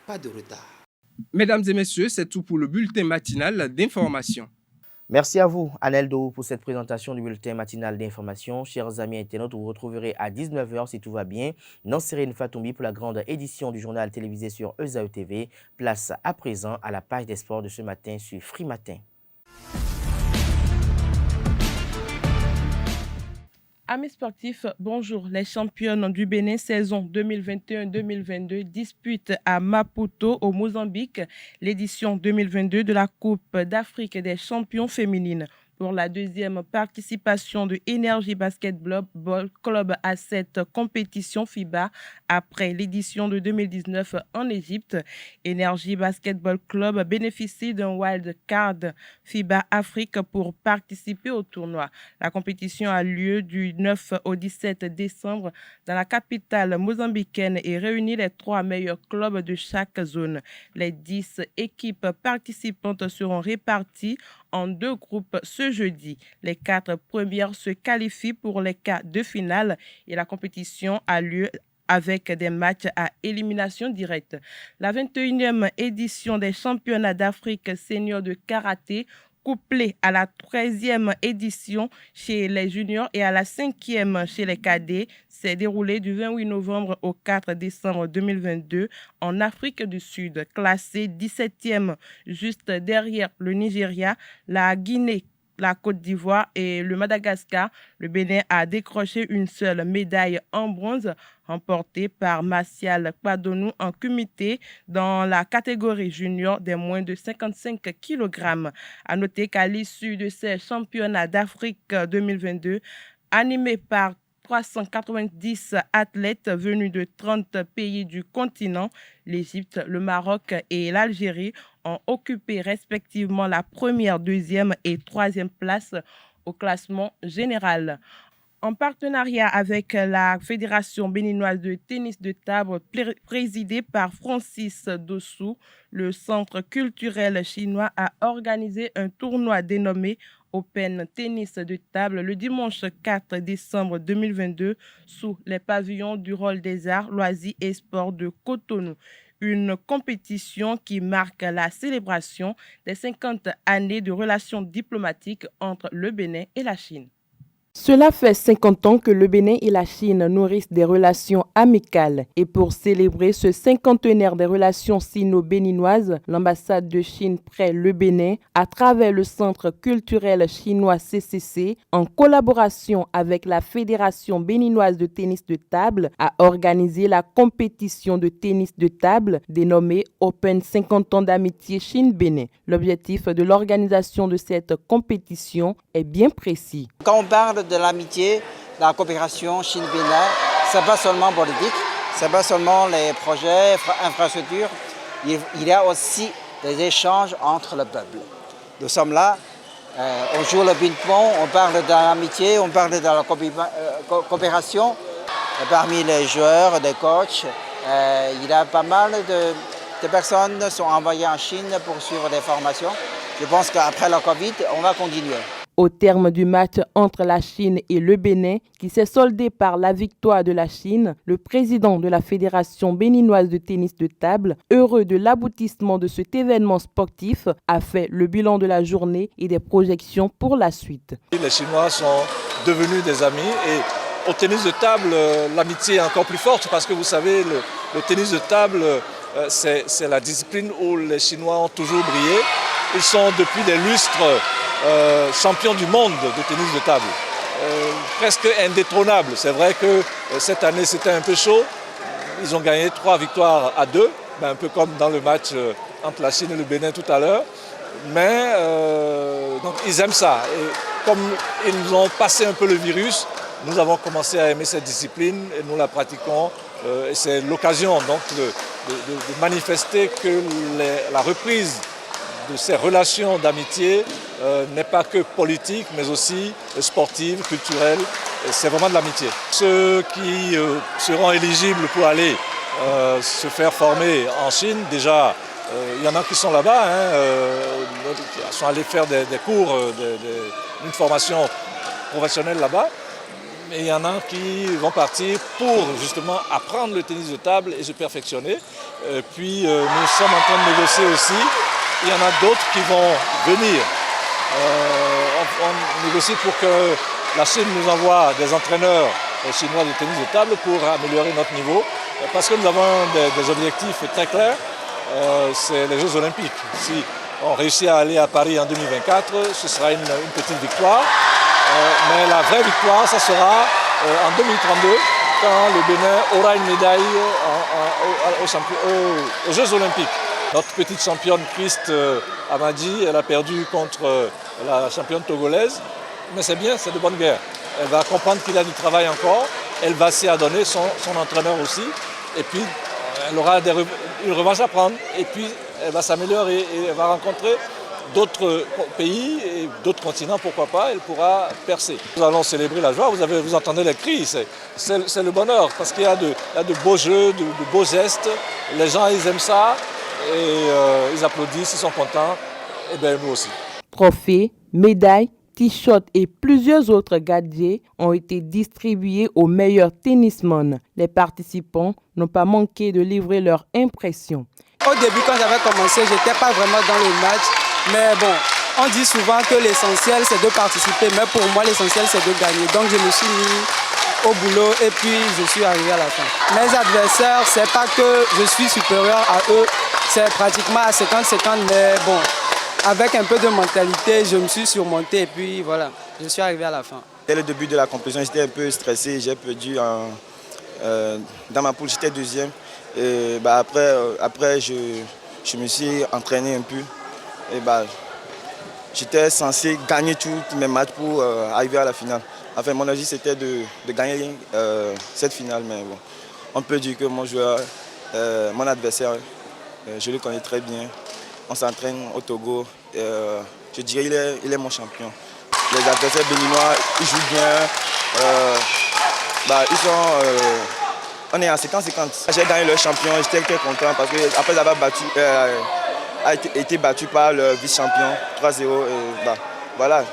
Pas de retard. Mesdames et messieurs, c'est tout pour le bulletin matinal d'information. Merci à vous, Aneldo, pour cette présentation du bulletin matinal d'information. Chers amis internautes, vous retrouverez à 19h, si tout va bien, Nansérine Fatoumbi pour la grande édition du journal télévisé sur ESAE TV. Place à présent à la page des sports de ce matin sur Free Matin. Amis sportifs, bonjour. Les championnes du Bénin saison 2021-2022 disputent à Maputo au Mozambique l'édition 2022 de la Coupe d'Afrique des champions féminines. Pour la deuxième participation de Energy Basketball Club à cette compétition FIBA après l'édition de 2019 en Égypte. Energy Basketball Club bénéficie d'un wild card FIBA Afrique pour participer au tournoi. La compétition a lieu du 9 au 17 décembre dans la capitale mozambicaine et réunit les 3 meilleurs clubs de chaque zone. Les 10 équipes participantes seront réparties en 2 groupes ce jeudi. Les 4 premières se qualifient pour les quarts de finale et la compétition a lieu avec des matchs à élimination directe. La 21e édition des championnats d'Afrique senior de karaté, couplée à la 13e édition chez les juniors et à la 5e chez les cadets, s'est déroulée du 28 novembre au 4 décembre 2022 en Afrique du Sud. Classée 17e juste derrière le Nigeria, la Guinée, la Côte d'Ivoire et le Madagascar, le Bénin a décroché une seule médaille en bronze remportée par Martial Kwadonou en kumité dans la catégorie junior des moins de 55 kg. À noter qu'à l'issue de ces championnats d'Afrique 2022, animés par 390 athlètes venus de 30 pays du continent, l'Égypte, le Maroc et l'Algérie ont occupé respectivement la première, deuxième et troisième place au classement général. En partenariat avec la Fédération béninoise de tennis de table présidée par Francis Dossou, le Centre culturel chinois a organisé un tournoi dénommé Open Tennis de table le dimanche 4 décembre 2022 sous les pavillons du Hall des Arts, Loisirs et Sports de Cotonou. Une compétition qui marque la célébration des 50 années de relations diplomatiques entre le Bénin et la Chine. Cela fait 50 ans que le Bénin et la Chine nourrissent des relations amicales. Et pour célébrer ce cinquantenaire des relations sino-béninoises, l'ambassade de Chine près le Bénin, à travers le Centre culturel chinois CCC, en collaboration avec la Fédération béninoise de tennis de table, a organisé la compétition de tennis de table dénommée Open 50 ans d'amitié Chine-Bénin. L'objectif de l'organisation de cette compétition est bien précis. Quand on parle de l'amitié, de la coopération Chine-Bénin, ce n'est pas seulement politique, ce n'est pas seulement les projets, infrastructures, il y a aussi des échanges entre le peuple. Nous sommes là, on joue le ping-pong, on parle de l'amitié, on parle de la coopération. Et parmi les joueurs, des coachs, il y a pas mal de personnes qui sont envoyées en Chine pour suivre des formations. Je pense qu'après la Covid, on va continuer. Au terme du match entre la Chine et le Bénin, qui s'est soldé par la victoire de la Chine, le président de la Fédération béninoise de tennis de table, heureux de l'aboutissement de cet événement sportif, a fait le bilan de la journée et des projections pour la suite. Les Chinois sont devenus des amis et au tennis de table, l'amitié est encore plus forte parce que vous savez, le tennis de table, c'est la discipline où les Chinois ont toujours brillé. Ils sont depuis des lustres champions du monde de tennis de table, presque indétrônables. C'est vrai que cette année c'était un peu chaud, ils ont gagné 3 victoires à 2, un peu comme dans le match entre la Chine et le Bénin tout à l'heure, mais donc ils aiment ça. Et comme ils nous ont passé un peu le virus, nous avons commencé à aimer cette discipline et nous la pratiquons. Et c'est l'occasion donc de manifester que la reprise de ces relations d'amitié n'est pas que politique, mais aussi sportive, culturelle. C'est vraiment de l'amitié. Ceux qui seront éligibles pour aller se faire former en Chine, déjà, il y en a qui sont là-bas, qui sont allés faire des cours, une formation professionnelle là-bas. Et il y en a qui vont partir pour justement apprendre le tennis de table et se perfectionner. Puis nous sommes en train de négocier aussi. Il y en a d'autres qui vont venir. On négocie pour que la Chine nous envoie des entraîneurs chinois de tennis de table pour améliorer notre niveau. Parce que nous avons des objectifs très clairs, c'est les Jeux Olympiques. Si on réussit à aller à Paris en 2024, ce sera une petite victoire. Mais la vraie victoire, ça sera en 2032, quand le Bénin aura une médaille aux Jeux Olympiques. Notre petite championne Christ Amadi, elle a perdu contre la championne togolaise, mais c'est bien, c'est de bonne guerre. Elle va comprendre qu'il y a du travail encore, elle va s'y adonner, son entraîneur aussi, et puis elle aura une revanche à prendre, et puis elle va s'améliorer et elle va rencontrer d'autres pays et d'autres continents, pourquoi pas, elle pourra percer. Nous allons célébrer la joie, vous entendez les cris, c'est le bonheur, parce qu'il y a de beaux jeux, de beaux gestes, les gens ils aiment ça, et ils applaudissent, ils sont contents, et bien nous aussi. Trophées, médailles, t-shirts et plusieurs autres gadgets ont été distribués aux meilleurs tennismen. Les participants n'ont pas manqué de livrer leurs impressions. Au début, quand j'avais commencé, je n'étais pas vraiment dans le match. Mais bon, on dit souvent que l'essentiel, c'est de participer. Mais pour moi, l'essentiel, c'est de gagner. Donc, je me suis mis au boulot et puis je suis arrivé à la fin. Mes adversaires, c'est pas que je suis supérieur à eux. C'est pratiquement à 50-50. Mais bon, avec un peu de mentalité, je me suis surmonté et puis voilà, je suis arrivé à la fin. Dès le début de la compétition, j'étais un peu stressé. J'ai perdu dans ma poule, j'étais deuxième. Et après je me suis entraîné un peu. Et j'étais censé gagner tous mes matchs pour arriver à la finale. Enfin, mon objectif c'était de gagner cette finale. Mais bon, on peut dire que mon joueur, mon adversaire, je le connais très bien. On s'entraîne au Togo. Je dirais qu'il est mon champion. Les adversaires béninois, ils jouent bien. On est à 50-50. J'ai gagné le champion, j'étais très content parce que après avoir été battu par le vice-champion 3-0, voilà,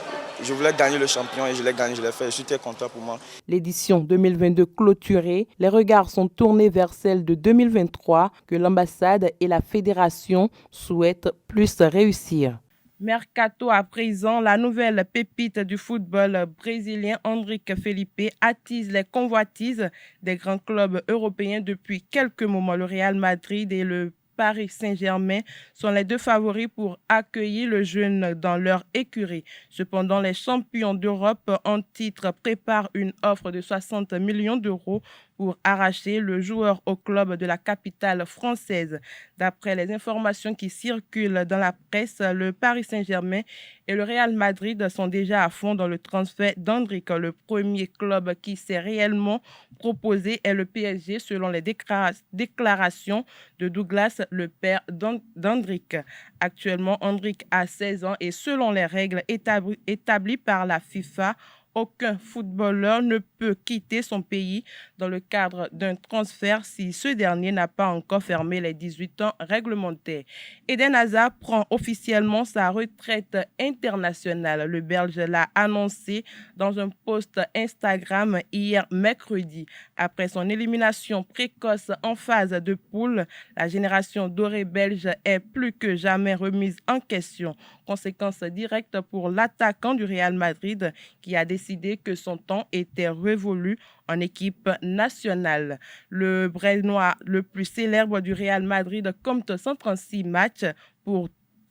je voulais gagner le champion et je l'ai gagné, je l'ai fait. Je suis très content pour moi. L'édition 2022 clôturée, les regards sont tournés vers celle de 2023 que l'ambassade et la fédération souhaitent plus réussir. Mercato à présent, la nouvelle pépite du football brésilien Endrick Felipe attise les convoitises des grands clubs européens depuis quelques moments. Le Real Madrid et le Paris Saint-Germain sont les deux favoris pour accueillir le jeune dans leur écurie. Cependant, les champions d'Europe en titre préparent une offre de 60 millions d'euros pour arracher le joueur au club de la capitale française. D'après les informations qui circulent dans la presse, le Paris Saint-Germain et le Real Madrid sont déjà à fond dans le transfert d'Endrick. Le premier club qui s'est réellement proposé est le PSG, selon les déclarations de Douglas, le père d'Endrick. Actuellement, Endrick a 16 ans et selon les règles établies par la FIFA, aucun footballeur ne peut quitter son pays dans le cadre d'un transfert si ce dernier n'a pas encore fermé les 18 ans réglementaires. Eden Hazard prend officiellement sa retraite internationale. Le Belge l'a annoncé dans un post Instagram hier mercredi. Après son élimination précoce en phase de poule, la génération dorée belge est plus que jamais remise en question. Conséquence directe pour l'attaquant du Real Madrid qui a décidé que son temps était révolu en équipe nationale. Le Brésilien le plus célèbre du Real Madrid compte 136 matchs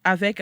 avec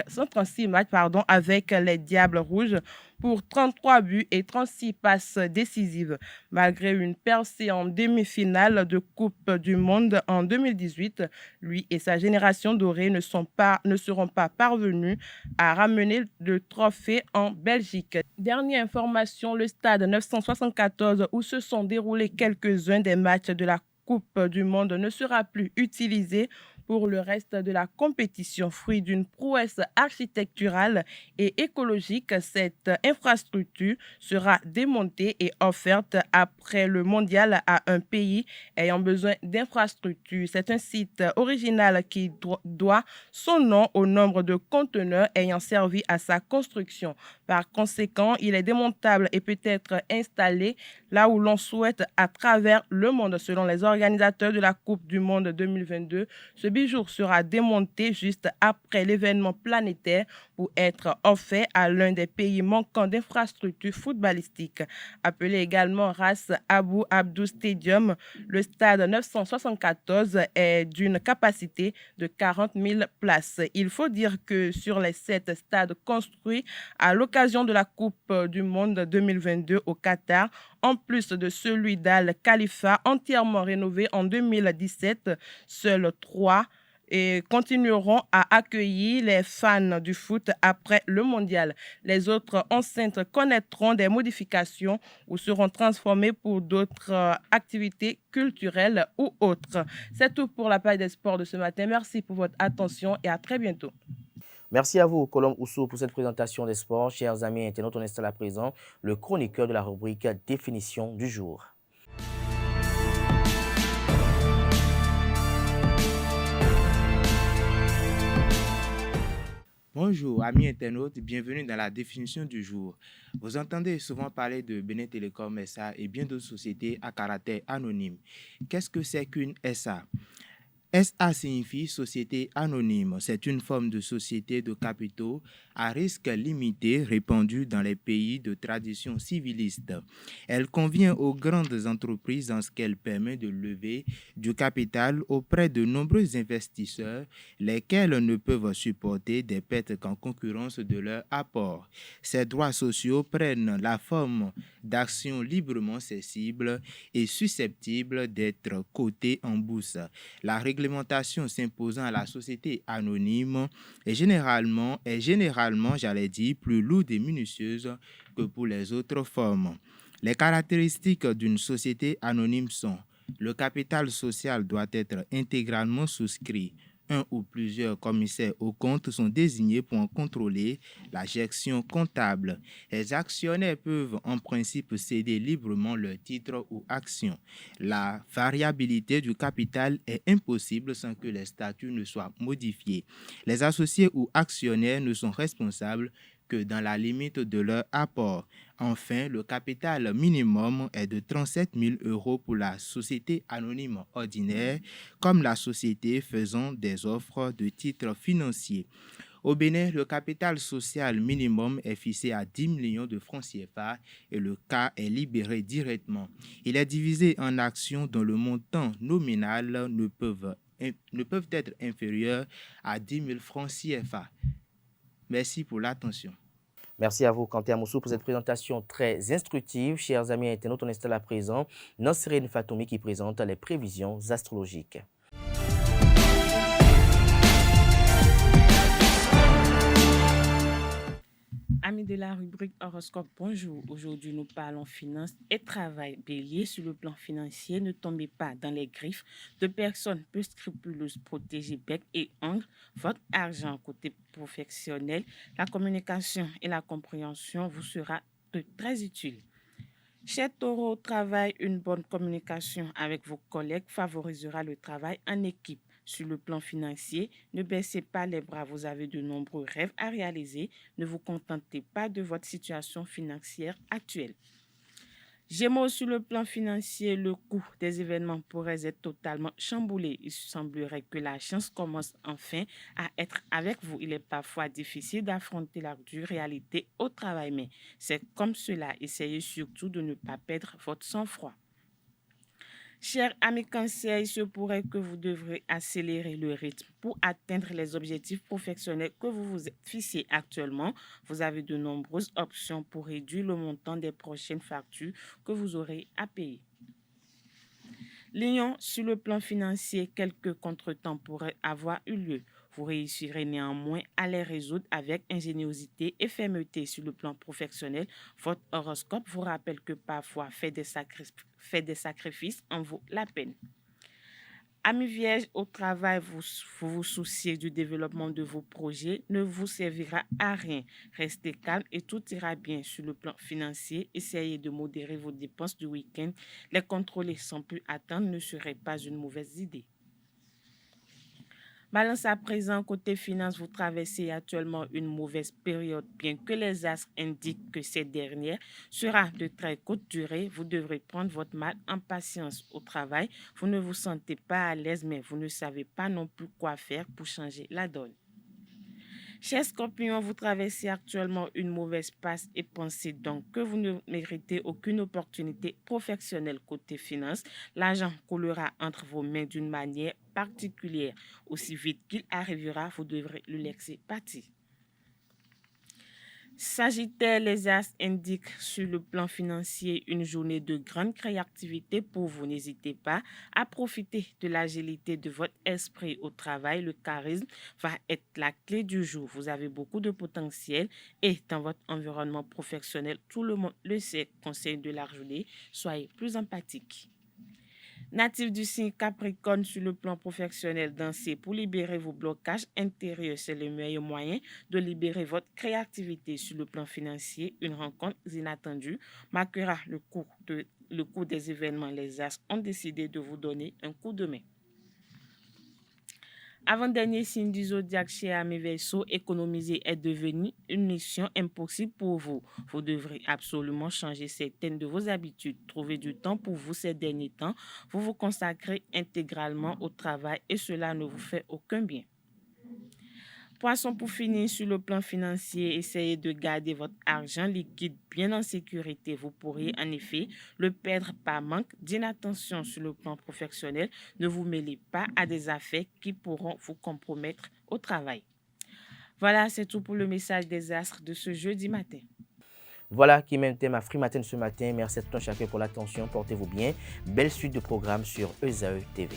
les Diables Rouges pour 33 buts et 36 passes décisives. Malgré une percée en demi-finale de Coupe du Monde en 2018, lui et sa génération dorée ne seront pas parvenus à ramener le trophée en Belgique. Dernière information, le stade 974 où se sont déroulés quelques-uns des matchs de la Coupe du Monde ne sera plus utilisé pour le reste de la compétition. Fruit d'une prouesse architecturale et écologique, cette infrastructure sera démontée et offerte après le mondial à un pays ayant besoin d'infrastructures. C'est un site original qui doit son nom au nombre de conteneurs ayant servi à sa construction. Par conséquent, il est démontable et peut être installé là où l'on souhaite à travers le monde. Selon les organisateurs de la Coupe du Monde 2022, ce bijou sera démonté juste après l'événement planétaire pour être offert à l'un des pays manquant d'infrastructures footballistiques. Appelé également Ras Abou Abdou Stadium, le stade 974 est d'une capacité de 40 000 places. Il faut dire que sur les 7 stades construits à l'occasion de la Coupe du Monde 2022 au Qatar, en plus de celui d'Al Khalifa entièrement rénové en 2017, seuls 3 et continueront à accueillir les fans du foot après le mondial. Les autres enceintes connaîtront des modifications ou seront transformées pour d'autres activités culturelles ou autres. C'est tout pour la page des sports de ce matin. Merci pour votre attention et à très bientôt. Merci à vous, Colombe Ousso, pour cette présentation des sports. Chers amis internautes, on installe à présent le chroniqueur de la rubrique Définition du jour. Bonjour, amis internautes, bienvenue dans la définition du jour. Vous entendez souvent parler de Bénin Télécom SA et bien d'autres sociétés à caractère anonyme. Qu'est-ce que c'est qu'une SA? SA signifie société anonyme. C'est une forme de société de capitaux à risque limité répandue dans les pays de tradition civiliste. Elle convient aux grandes entreprises en ce qu'elle permet de lever du capital auprès de nombreux investisseurs, lesquels ne peuvent supporter des pertes qu'en concurrence de leur apport. Ces droits sociaux prennent la forme d'actions librement cessibles et susceptibles d'être cotées en bourse. La réglementation s'imposant à la société anonyme est généralement, j'allais dire, plus lourde et minutieuse que pour les autres formes. Les caractéristiques d'une société anonyme sont: le capital social doit être intégralement souscrit. Un ou plusieurs commissaires aux comptes sont désignés pour en contrôler la gestion comptable. Les actionnaires peuvent en principe céder librement leurs titres ou actions. La variabilité du capital est impossible sans que les statuts ne soient modifiés. Les associés ou actionnaires ne sont responsables que dans la limite de leur apport. Enfin, le capital minimum est de 37 000 € pour la société anonyme ordinaire, comme la société faisant des offres de titres financiers. Au Bénin, le capital social minimum est fixé à 10 millions de francs CFA et le cas est libéré directement. Il est divisé en actions dont le montant nominal ne peuvent être inférieurs à 10 000 francs CFA. Merci pour l'attention. Merci à vous, Kanté Amoussou, pour cette présentation très instructive. Chers amis internautes, on installe à présent Nansirine Fatoumi qui présente les prévisions astrologiques. Amis de la rubrique horoscope, bonjour. Aujourd'hui, nous parlons finances et travail. Bélier, sur le plan financier, ne tombez pas dans les griffes de personnes peu scrupuleuses. Protégez bec et ongles votre argent. Côté professionnel, la communication et la compréhension vous sera très utile. Chez Taureau, au travail, une bonne communication avec vos collègues favorisera le travail en équipe. Sur le plan financier, ne baissez pas les bras, vous avez de nombreux rêves à réaliser. Ne vous contentez pas de votre situation financière actuelle. Gémeaux, sur le plan financier, le coût des événements pourrait être totalement chamboulé. Il semblerait que la chance commence enfin à être avec vous. Il est parfois difficile d'affronter la dure réalité au travail, mais c'est comme cela. Essayez surtout de ne pas perdre votre sang-froid. Chers amis Cancer, il se pourrait que vous devrez accélérer le rythme pour atteindre les objectifs professionnels que vous vous êtes fixés actuellement. Vous avez de nombreuses options pour réduire le montant des prochaines factures que vous aurez à payer. Lion, sur le plan financier, quelques contretemps pourraient avoir eu lieu. Vous réussirez néanmoins à les résoudre avec ingéniosité et fermeté. Sur le plan professionnel, votre horoscope vous rappelle que parfois faire des sacrifices en vaut la peine. Amis Vierge, au travail, vous vous souciez du développement de vos projets, ne vous servira à rien. Restez calme et tout ira bien. Sur le plan financier, essayez de modérer vos dépenses du week-end. Les contrôler sans plus attendre ne serait pas une mauvaise idée. Balance à présent, côté finance, vous traversez actuellement une mauvaise période. Bien que les astres indiquent que cette dernière sera de très courte durée, vous devrez prendre votre mal en patience au travail. Vous ne vous sentez pas à l'aise, mais vous ne savez pas non plus quoi faire pour changer la donne. Chers Scorpions, vous traversez actuellement une mauvaise passe et pensez donc que vous ne méritez aucune opportunité professionnelle côté finance. L'argent coulera entre vos mains d'une manière particulière. Aussi vite qu'il arrivera, vous devrez le laisser partir. Sagittaire, les astres indiquent sur le plan financier une journée de grande créativité pour vous. N'hésitez pas à profiter de l'agilité de votre esprit au travail. Le charisme va être la clé du jour. Vous avez beaucoup de potentiel et dans votre environnement professionnel, tout le monde le sait. Conseil de la journée, soyez plus empathique. Natif du signe Capricorne, sur le plan professionnel, dansez pour libérer vos blocages intérieurs. C'est le meilleur moyen de libérer votre créativité. Sur le plan financier, une rencontre inattendue marquera le cours des événements. Les astres ont décidé de vous donner un coup de main. Avant-dernier signe du zodiaque chez Amis Verseau, économiser est devenu une mission impossible pour vous. Vous devrez absolument changer certaines de vos habitudes. Trouvez du temps pour vous ces derniers temps. Vous vous consacrez intégralement au travail et cela ne vous fait aucun bien. Poisson, pour finir, sur le plan financier, essayez de garder votre argent liquide bien en sécurité. Vous pourriez en effet le perdre par manque d'inattention. Sur le plan professionnel. Ne vous mêlez pas à des affaires qui pourront vous compromettre au travail. Voilà, c'est tout pour le message des astres de ce jeudi matin. Voilà qui m'était ma Free Matin ce matin. Merci à tout un chacun pour l'attention. Portez-vous bien. Belle suite de programmes sur ESAE TV.